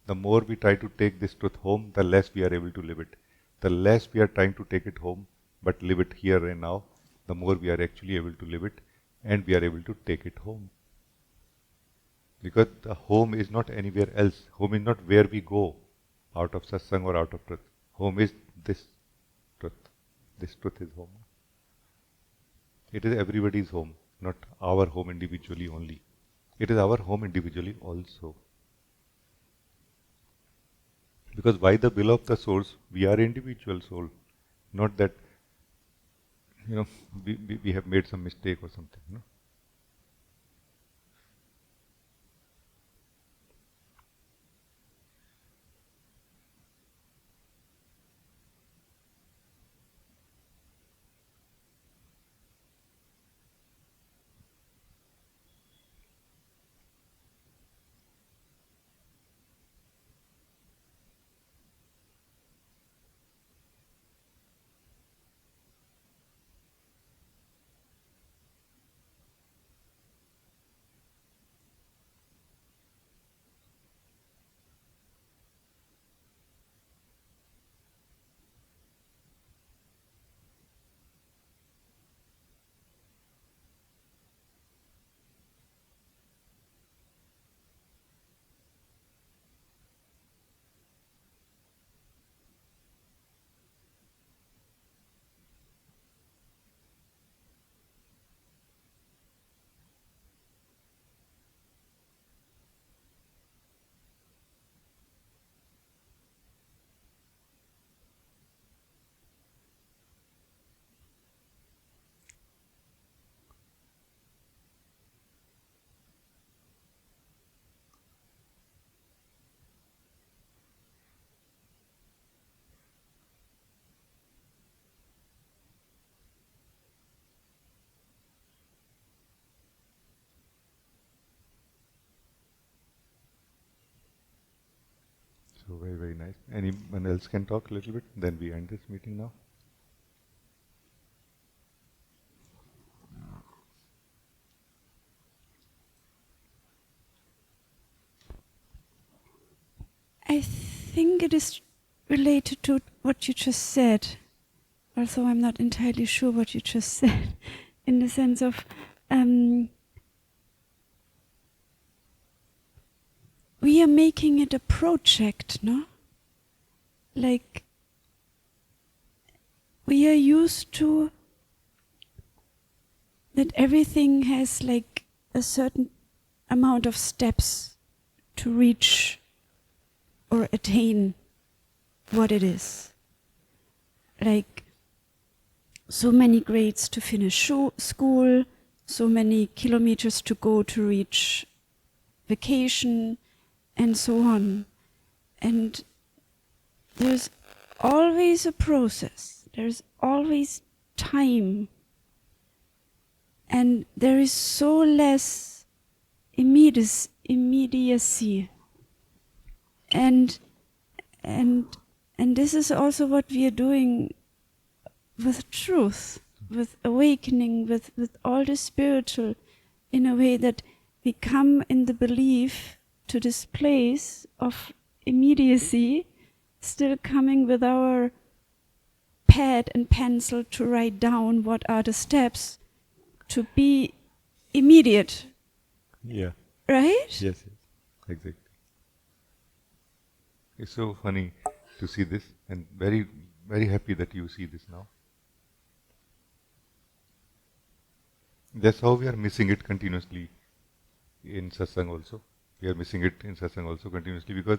The more we try to take this truth home, the less we are able to live it. The less we are trying to take it home, but live it here and now, the more we are actually able to live it, and we are able to take it home. Because the home is not anywhere else. Home is not where we go. out of satsang or out of truth. Home is this truth. This truth is home. It is everybody's home, not our home individually only. It is our home individually also. Because by the will of the source, we are individual soul. Not that, we have made some mistake or something. No? So very, very nice. Anyone else can talk a little bit? Then we end this meeting now. I think it is related to what you just said, although I'm not entirely sure what you just said, in the sense of we are making it a project, no? Like, we are used to that everything has like a certain amount of steps to reach or attain what it is. Like, so many grades to finish school, so many kilometers to go to reach vacation, and so on. And there's always a process, there's always time, and there is so less immediacy. And this is also what we are doing with truth, with awakening, with all the spiritual, in a way that we come in the belief to this place of immediacy, still coming with our pad and pencil to write down what are the steps to be immediate. Yeah. Right? Yes, exactly. It's so funny to see this, and very, very happy that you see this now. That's how we are missing it continuously in Satsang also. We are missing it in Satsang also continuously because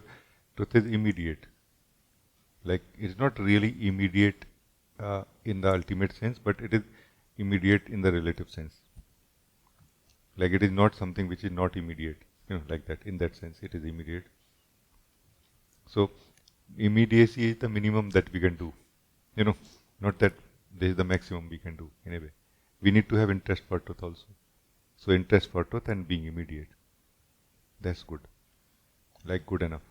truth is immediate. Like, it's not really immediate in the ultimate sense, but it is immediate in the relative sense. Like, it is not something which is not immediate, like that. In that sense, it is immediate. So, immediacy is the minimum that we can do. Not that this is the maximum we can do in a way. We need to have interest for truth also. So, interest for truth and being immediate. That's good. Like, good enough.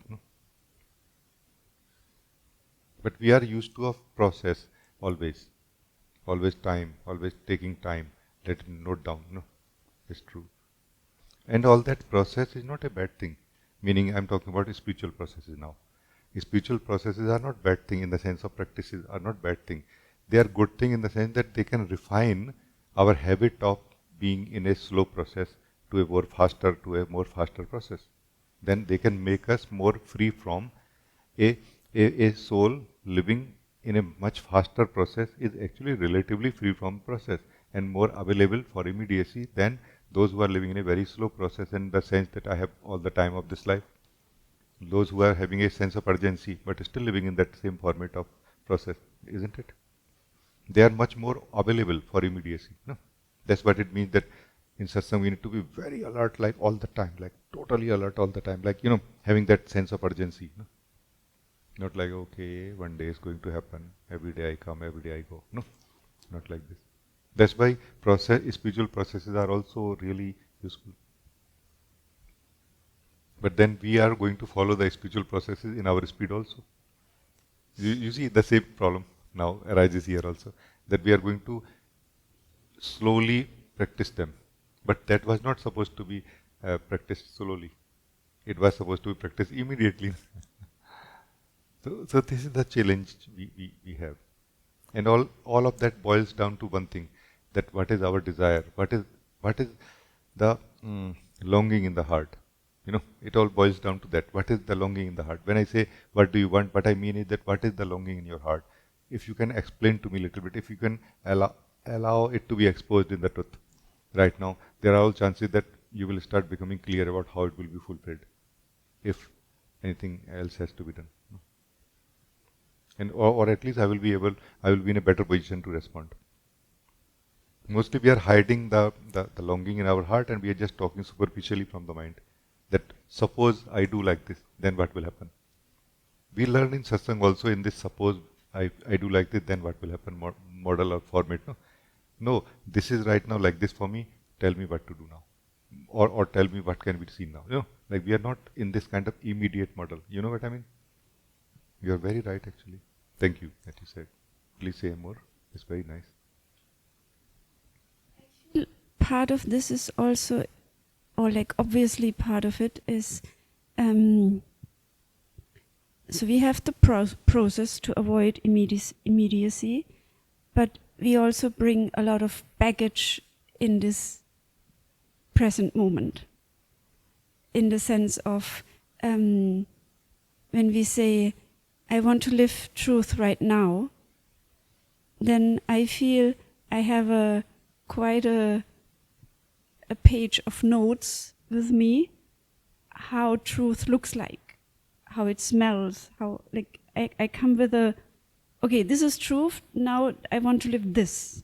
But we are used to a process always. Always time, always taking time. Let it note down. It's true. And all that process is not a bad thing. Meaning, I'm talking about spiritual processes now. Spiritual processes are not bad thing in the sense of practices are not bad thing. They are good thing in the sense that they can refine our habit of being in a slow process to a more faster process. Then they can make us more free from a soul living in a much faster process is actually relatively free from process and more available for immediacy than those who are living in a very slow process, in the sense that I have all the time of this life. Those who are having a sense of urgency but still living in that same format of process, isn't it? They are much more available for immediacy. No? That's what it means, that in satsang we need to be very alert, like all the time, like totally alert all the time, like, having that sense of urgency. No? Not like, okay, one day is going to happen, every day I come, every day I go. No, not like this. That's why spiritual processes are also really useful. But then we are going to follow the spiritual processes in our speed also. You see the same problem now arises here also, that we are going to slowly practice them. But that was not supposed to be practiced slowly. It was supposed to be practiced immediately. So this is the challenge we have. And all of that boils down to one thing, that what is our desire, what is the longing in the heart. It all boils down to that. What is the longing in the heart? When I say, what do you want, what I mean is that what is the longing in your heart? If you can explain to me a little bit, if you can allow it to be exposed in the truth right now, there are all chances that you will start becoming clear about how it will be fulfilled, if anything else has to be done. And or at least I will be in a better position to respond. Mostly we are hiding the longing in our heart, and we are just talking superficially from the mind. That suppose I do like this, then what will happen? We learn in satsang also in this, suppose I do like this, then what will happen, model or format. No, this is right now like this for me, tell me what to do now. Or tell me what can be seen now. Like we are not in this kind of immediate model. You know what I mean? You are very right actually. Thank you that you said. Please say more. It's very nice. Part of this is also, or like obviously part of it is, so we have the process to avoid immediacy, but we also bring a lot of baggage in this present moment. In the sense of, when we say, I want to live truth right now, then I feel I have quite a page of notes with me, how truth looks like, how it smells, how, like, I come with okay, this is truth, now I want to live this,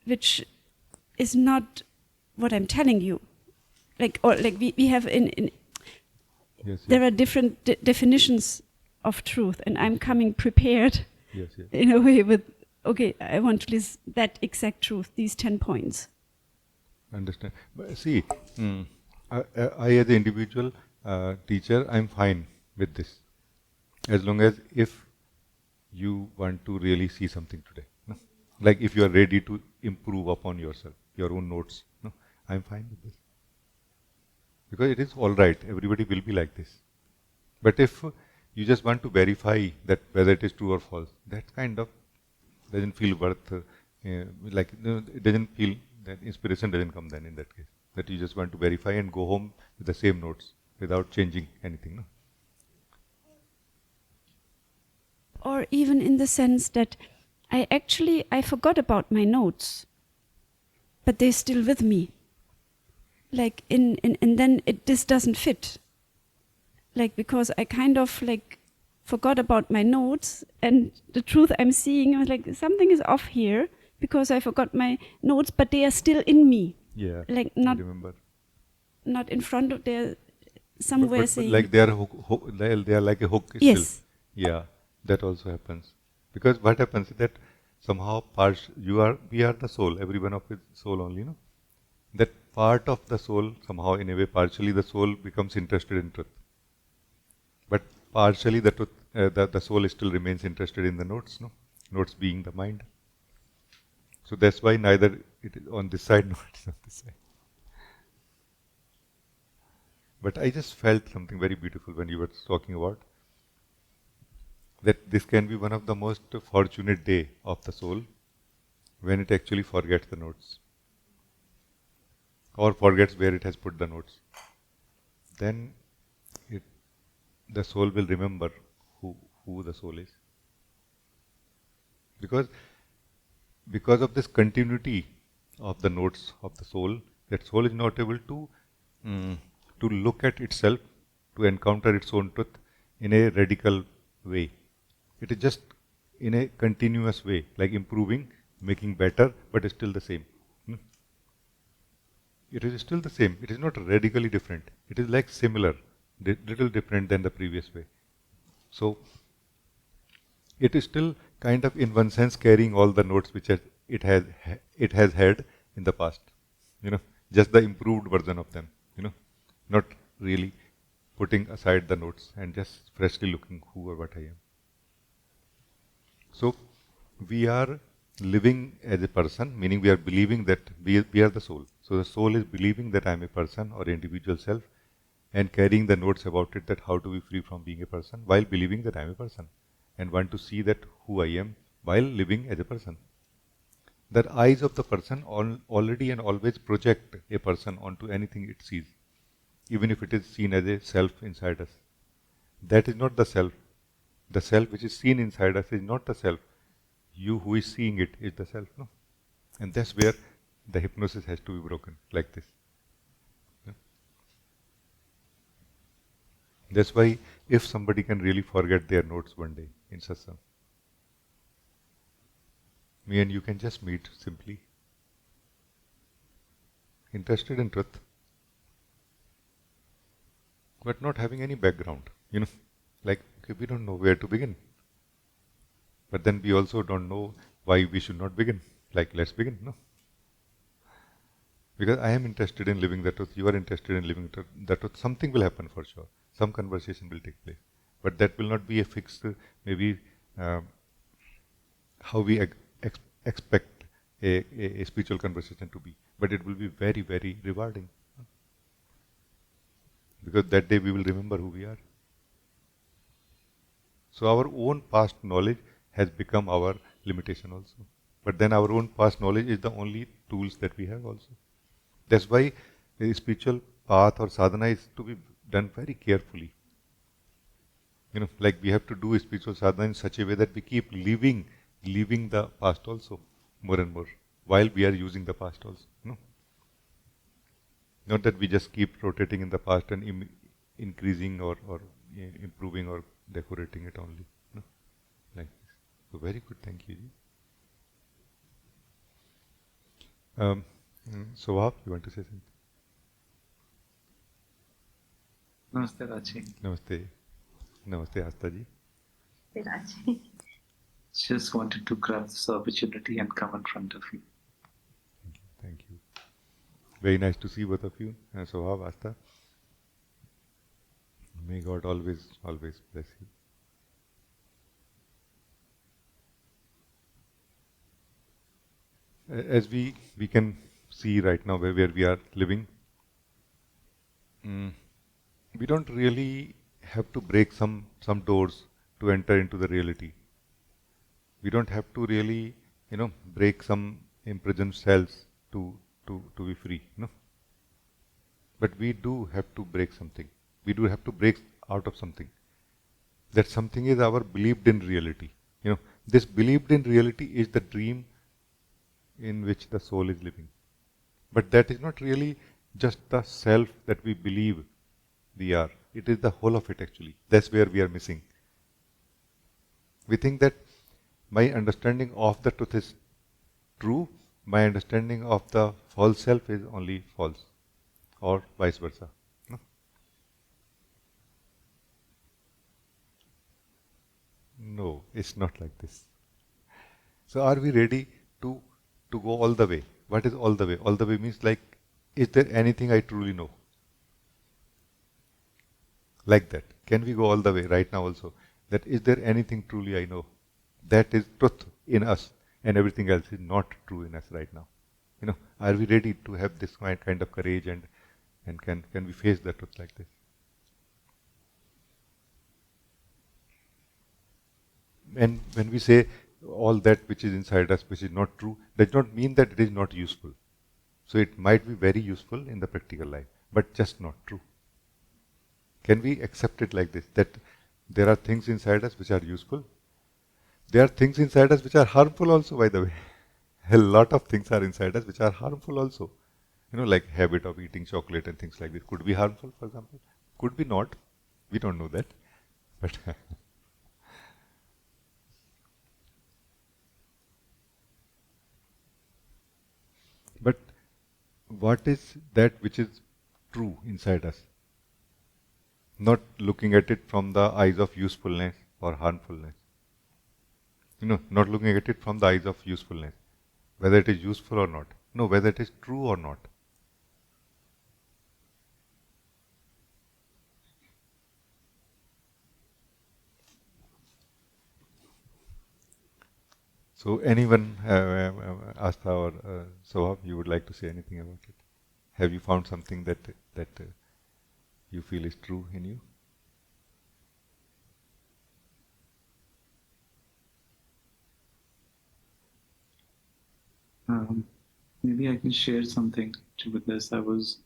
which is not what I'm telling you. Like, or like we have Yes. There are different definitions of truth, and I'm coming prepared Yes. in a way with, okay, I want to list that exact truth, these 10 points. Understand. But see, I as an individual teacher, I'm fine with this, as long as if you want to really see something today. No? Like if you are ready to improve upon yourself, your own notes. No? I'm fine with this. Because it is all right. Everybody will be like this. But if you just want to verify that whether it is true or false, that kind of doesn't feel worth, it doesn't feel, that inspiration doesn't come then in that case. That you just want to verify and go home with the same notes without changing anything. No? Or even in the sense that I forgot about my notes, but they're still with me. Like and then this doesn't fit. Like, because I kind of like forgot about my notes, and the truth I'm seeing, I was like, something is off here because I forgot my notes, but they are still in me. Yeah. Like I remember. not in front of, they're somewhere But saying. like they are like a hook still. Yes. Yeah, that also happens. Because what happens is that somehow we are the soul, every one of it soul only, no? That part of the soul, somehow in a way, partially the soul becomes interested in truth. But partially the truth, the soul still remains interested in the notes, no? Notes being the mind. So that's why neither it is on this side nor it is on this side. But I just felt something very beautiful when you were talking about that this can be one of the most fortunate day of the soul when it actually forgets the notes or forgets where it has put the notes. Then the soul will remember who the soul is. Because of this continuity of the notes of the soul, that soul is not able to look at itself, to encounter its own truth in a radical way. It is just in a continuous way, like improving, making better, but it's still the same. It is still the same. It is not radically different. It is like similar, little different than the previous way. So it is still kind of, in one sense, carrying all the notes which it has had in the past. Just the improved version of them. Not really putting aside the notes and just freshly looking who or what I am. So we are living as a person, meaning we are believing that we are the soul. So the soul is believing that I am a person or individual self, and carrying the notes about it, that how to be free from being a person while believing that I am a person, and want to see that who I am while living as a person. The eyes of the person already and always project a person onto anything it sees, even if it is seen as a self inside us. That is not the self. The self which is seen inside us is not the self. You who is seeing it is the self. No? And that's where the hypnosis has to be broken, like this. That's why if somebody can really forget their notes one day in satsang, me and you can just meet simply, interested in truth, but not having any background. Like, okay, we don't know where to begin. But then we also don't know why we should not begin. Like, let's begin, no? Because I am interested in living the truth, you are interested in living the truth, something will happen for sure. Some conversation will take place. But that will not be a fixed, maybe how we expect a spiritual conversation to be. But it will be very, very rewarding. Because that day we will remember who we are. So our own past knowledge has become our limitation also. But then our own past knowledge is the only tools that we have also. That's why the spiritual path or sadhana is to be done very carefully. Like we have to do spiritual sadhana in such a way that we keep leaving the past also more and more, while we are using the past also. Not that we just keep rotating in the past and increasing or improving or decorating it only. Like this. So very good, thank you. Swabhav, you want to say something? Namaste, Rajee. Namaste. Namaste, Asta ji. Rajee. Just wanted to grab this opportunity and come in front of you. Thank you. Very nice to see both of you. Swabhav, Asta. May God always bless you. As we can see right now where we are living, we don't really have to break some doors to enter into the reality. We don't have to really, break some imprisoned cells to be free. But we do have to break something. We do have to break out of something. That something is our believed in reality. This believed in reality is the dream in which the soul is living. But that is not really just the self that we believe we are. It is the whole of it actually. That's where we are missing. We think that my understanding of the truth is true, my understanding of the false self is only false, or vice versa. No, it's not like this. So are we ready to go all the way? What is all the way? All the way means like, is there anything I truly know? Like that. Can we go all the way right now also? That is there anything truly I know? That is truth in us, and everything else is not true in us right now. Are we ready to have this kind of courage, and can we face the truth like this? And when we say all that which is inside us, which is not true, does not mean that it is not useful. So it might be very useful in the practical life, but just not true. Can we accept it like this? That There are things inside us which are useful. There are things inside us which are harmful also, by the way. A lot of things are inside us which are harmful also. Like habit of eating chocolate and things like this. Could be harmful, for example. Could be not. We don't know that. But but what is that which is true inside us? Not looking at it from the eyes of usefulness or harmfulness. Not looking at it from the eyes of usefulness. Whether it is useful or not. No, whether it is true or not. So anyone, Astha or Sohab, you would like to say anything about it? Have you found something that you feel is true in you? Maybe I can share something with this. I was,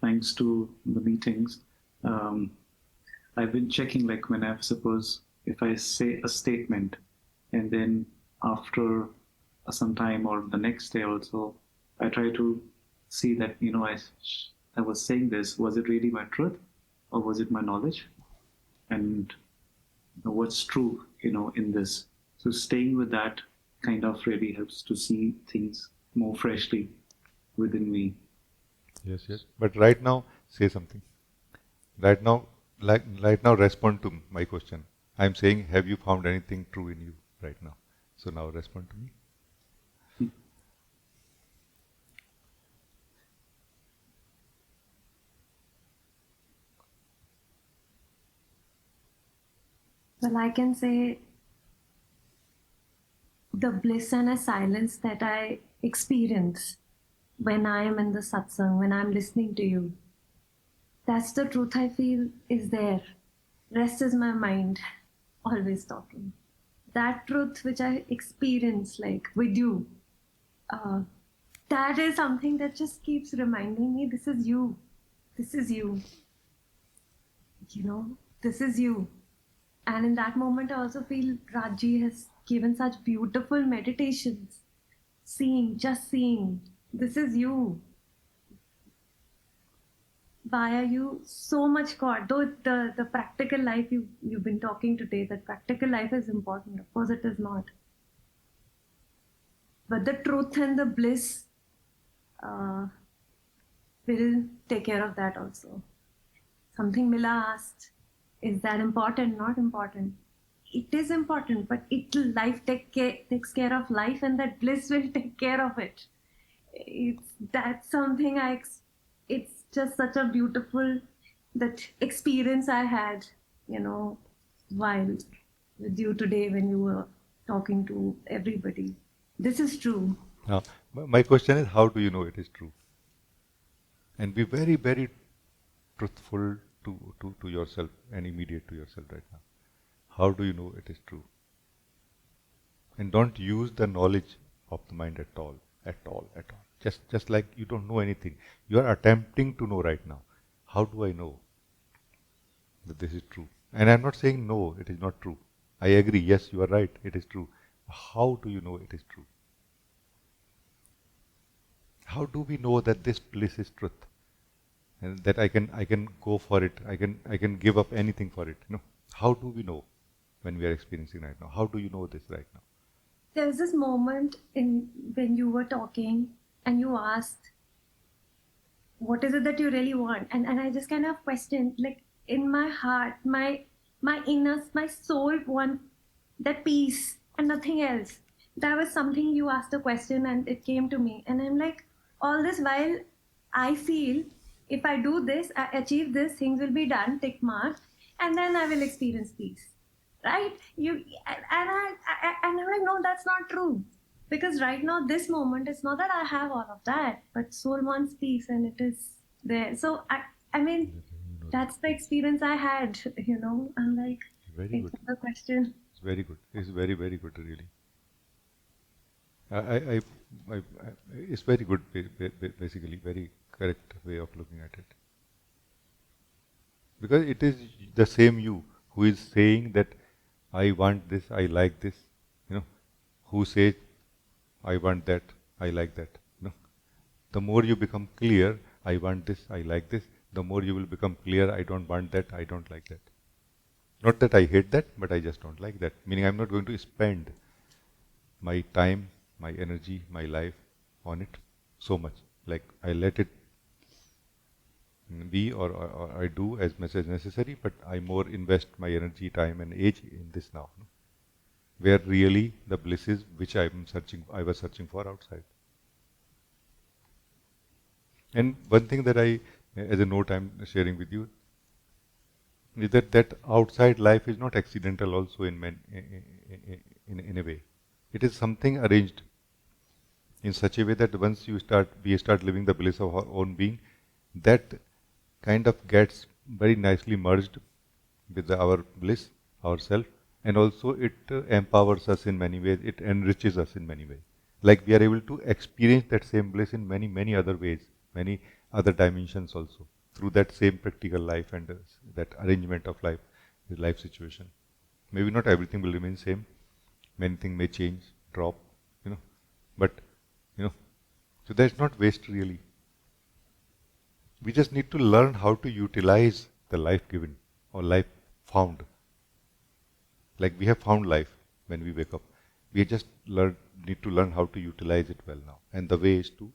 thanks to the meetings, I've been checking, like when if I say a statement and then after some time or the next day also, I try to see that, I was saying this, was it really my truth or was it my knowledge? And what's true, in this. So staying with that kind of really helps to see things more freshly within me. Yes, yes. But right now, say something. Right now, right now, respond to my question. I'm saying, have you found anything true in you right now? So now respond to me. Well, I can say the bliss and a silence that I experience when I am in the satsang, when I'm listening to you. That's the truth I feel is there. Rest is my mind, always talking. That truth which I experience, like with you, that is something that just keeps reminding me, this is you. This is you. This is you. And in that moment, I also feel Rajee has given such beautiful meditations. Just seeing, this is you. Why are you so much caught? Though the practical life you've been talking today, that practical life is important. Of course, it is not. But the truth and the bliss will take care of that also. Something Mila asked, is that important? Not important. It is important, but life takes care of life, and that bliss will take care of it. That's something it's just such a beautiful that experience I had, while with you today when you were talking to everybody. This is true. Now, my question is, how do you know it is true? And be very, very truthful to yourself and immediate to yourself right now. How do you know it is true? And don't use the knowledge of the mind at all, at all, at all. Just like you don't know anything. You are attempting to know right now. How do I know that this is true? And I'm not saying no, it is not true. I agree, yes, you are right, it is true. How do you know it is true? How do we know that this bliss is truth? And that I can go for it, I can give up anything for it. How do we know when we are experiencing right now? How do you know this right now? There's this moment when you were talking and you asked, what is it that you really want? And I just kind of questioned, like in my heart, my inner, my soul wants that peace and nothing else. That was something you asked a question and it came to me. And I'm like, all this while I feel if I do this, I achieve this, things will be done, tick mark, and then I will experience peace. Right? I'm like, no, that's not true. Because right now, this moment, it's not that I have all of that, but soul wants peace and it is there. So I mean, that's the experience I had, I'm like, very good. The question. It's very good. It's very, very good, really. It's very good, basically, very correct way of looking at it. Because it is the same you who is saying that I want this, I like this, who says I want that, I like that. The more you become clear, I want this, I like this, the more you will become clear, I don't want that, I don't like that. Not that I hate that, but I just don't like that. Meaning I'm not going to spend my time, my energy, my life on it so much. Like I let it be, or I do as much as necessary, but I more invest my energy, time and age in this now. Where really the bliss is which I was searching for outside. And one thing that as a note I'm sharing with you, is that outside life is not accidental also in a way. It is something arranged in such a way that once we start living the bliss of our own being, that kind of gets very nicely merged with our bliss, ourself, and also it empowers us in many ways, it enriches us in many ways. Like we are able to experience that same bliss in many, many other ways, many other dimensions also, through that same practical life and that arrangement of life, the life situation. Maybe not everything will remain same, many things may change, drop, but, so that's not waste really. We just need to learn how to utilize the life given or life found. Like we have found life when we wake up. We just need to learn how to utilize it well now. And the way is to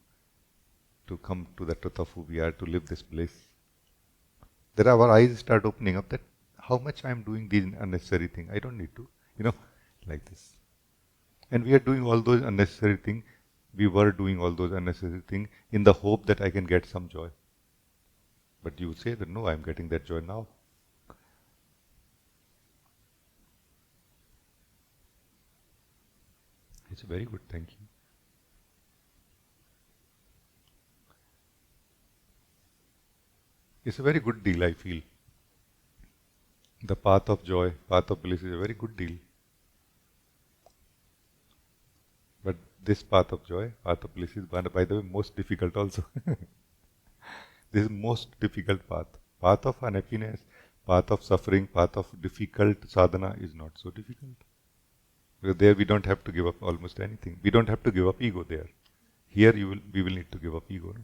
come to the truth of who we are, to live this bliss. That our eyes start opening up that how much I am doing these unnecessary things. I don't need to, like this. And we are doing all those unnecessary things. We were doing all those unnecessary things in the hope that I can get some joy. But you say that no, I am getting that joy now. It's very good, thank you. It's a very good deal, I feel. The path of joy, path of bliss is a very good deal. But this path of joy, path of bliss is, by the way, most difficult also. This is most difficult path. Path of unhappiness, path of suffering, path of difficult sadhana is not so difficult. Because there we don't have to give up almost anything. We don't have to give up ego there. Here we will need to give up ego. No?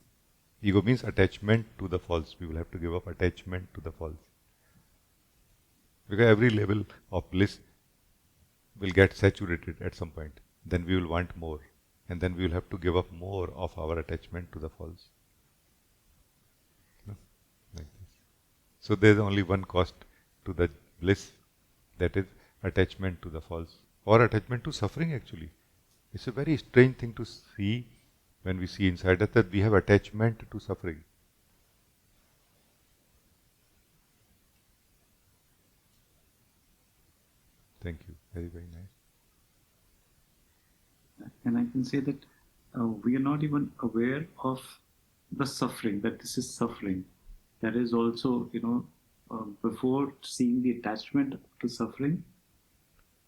Ego means attachment to the false. We will have to give up attachment to the false. Because every level of bliss will get saturated at some point. Then we will want more. And then we will have to give up more of our attachment to the false. No? Like this. So there is only one cost to the bliss, that is attachment to the false. Or attachment to suffering actually. It's a very strange thing to see when we see inside us that we have attachment to suffering. Thank you. Very, very nice. And I can say that we are not even aware of the suffering, that this is suffering. That is also, before seeing the attachment to suffering,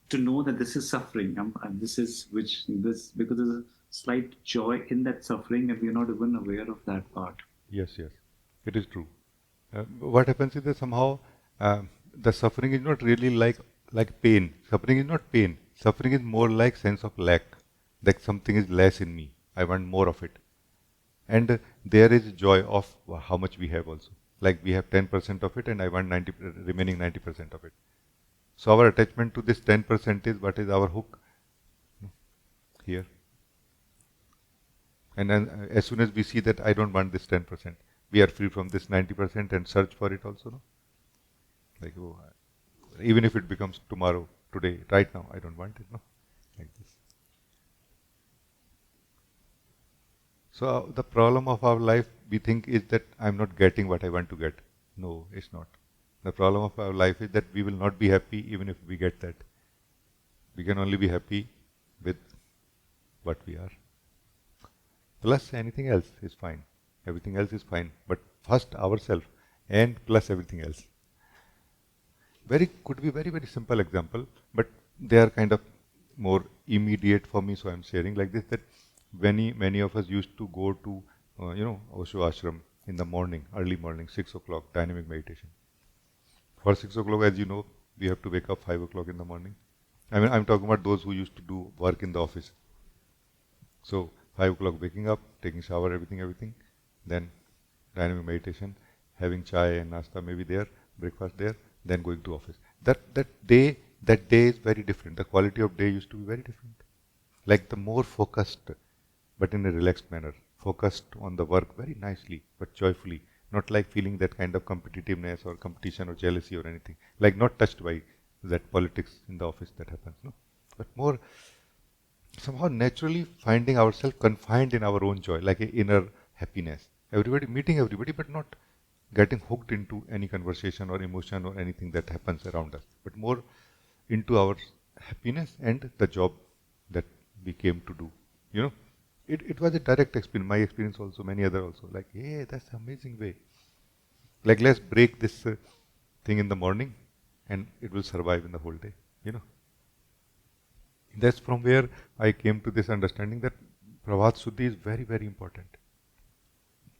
to know that this is suffering, and because there's a slight joy in that suffering, and we are not even aware of that part. Yes, it is true. What happens is that somehow the suffering is not really like pain. Suffering is not pain. Suffering is more like sense of lack, that something is less in me. I want more of it. And there is joy of how much we have also. Like we have 10% of it, and I want remaining 90% of it. So our attachment to this 10% is what is our hook here. And then as soon as we see that I don't want this 10%, we are free from this 90% and search for it also. No? Like, oh, even if it becomes tomorrow, today, right now, I don't want it. No? Like this. So the problem of our life, we think, is that I'm not getting what I want to get. No, it's not. The problem of our life is that we will not be happy even if we get that. We can only be happy with what we are. Plus anything else is fine. Everything else is fine. But first ourselves and plus everything else. Could be very, very simple example, but they are kind of more immediate for me, so I'm sharing like this, that many of us used to go to, Osho ashram in the morning, early morning, 6 o'clock, dynamic meditation. For 6 o'clock, as you know, we have to wake up 5 o'clock in the morning. I mean, I'm talking about those who used to do work in the office. So 5 o'clock waking up, taking shower, everything, then dynamic meditation, having chai and nasta maybe there, breakfast there, then going to office. That day is very different. The quality of day used to be very different. Like the more focused, but in a relaxed manner, focused on the work very nicely, but joyfully, not like feeling that kind of competitiveness or competition or jealousy or anything, like not touched by that politics in the office that happens, no? But more somehow naturally finding ourselves confined in our own joy, like an inner happiness. Everybody meeting everybody, but not getting hooked into any conversation or emotion or anything that happens around us, but more into our happiness and the job that we came to do. You know, it was a direct experience, my experience also, many other also. Like, hey, that's an amazing way. Like, let's break this thing in the morning, and it will survive in the whole day. You know. That's from where I came to this understanding that Prabhat Suddhi is very, very important.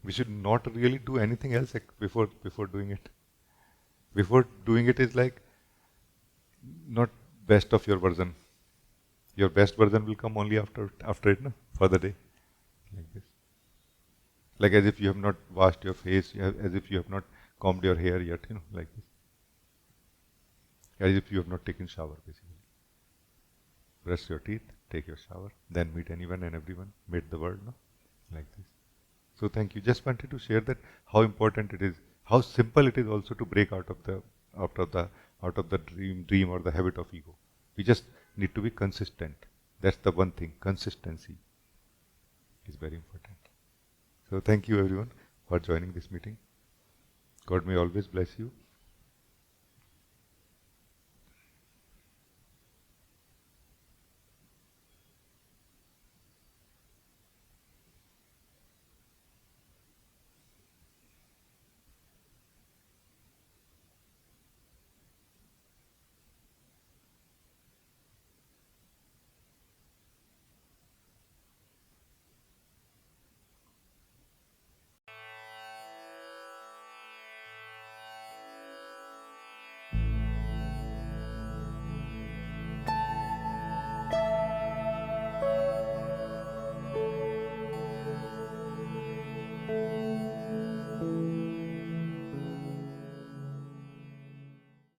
We should not really do anything else before doing it. Before doing it is like not best of your version. Your best version will come only after it, no? For the day. Like this. Like as if you have not washed your face, as if you have not combed your hair yet, you know, like this. As if you have not taken shower, basically. Brush your teeth, take your shower, then meet anyone and everyone, meet the world, no? Like this. So thank you. Just wanted to share that how important it is, how simple it is also to break out of the dream or the habit of ego. We just need to be consistent. That's the one thing. Consistency is very important. So thank you everyone for joining this meeting. God may always bless you.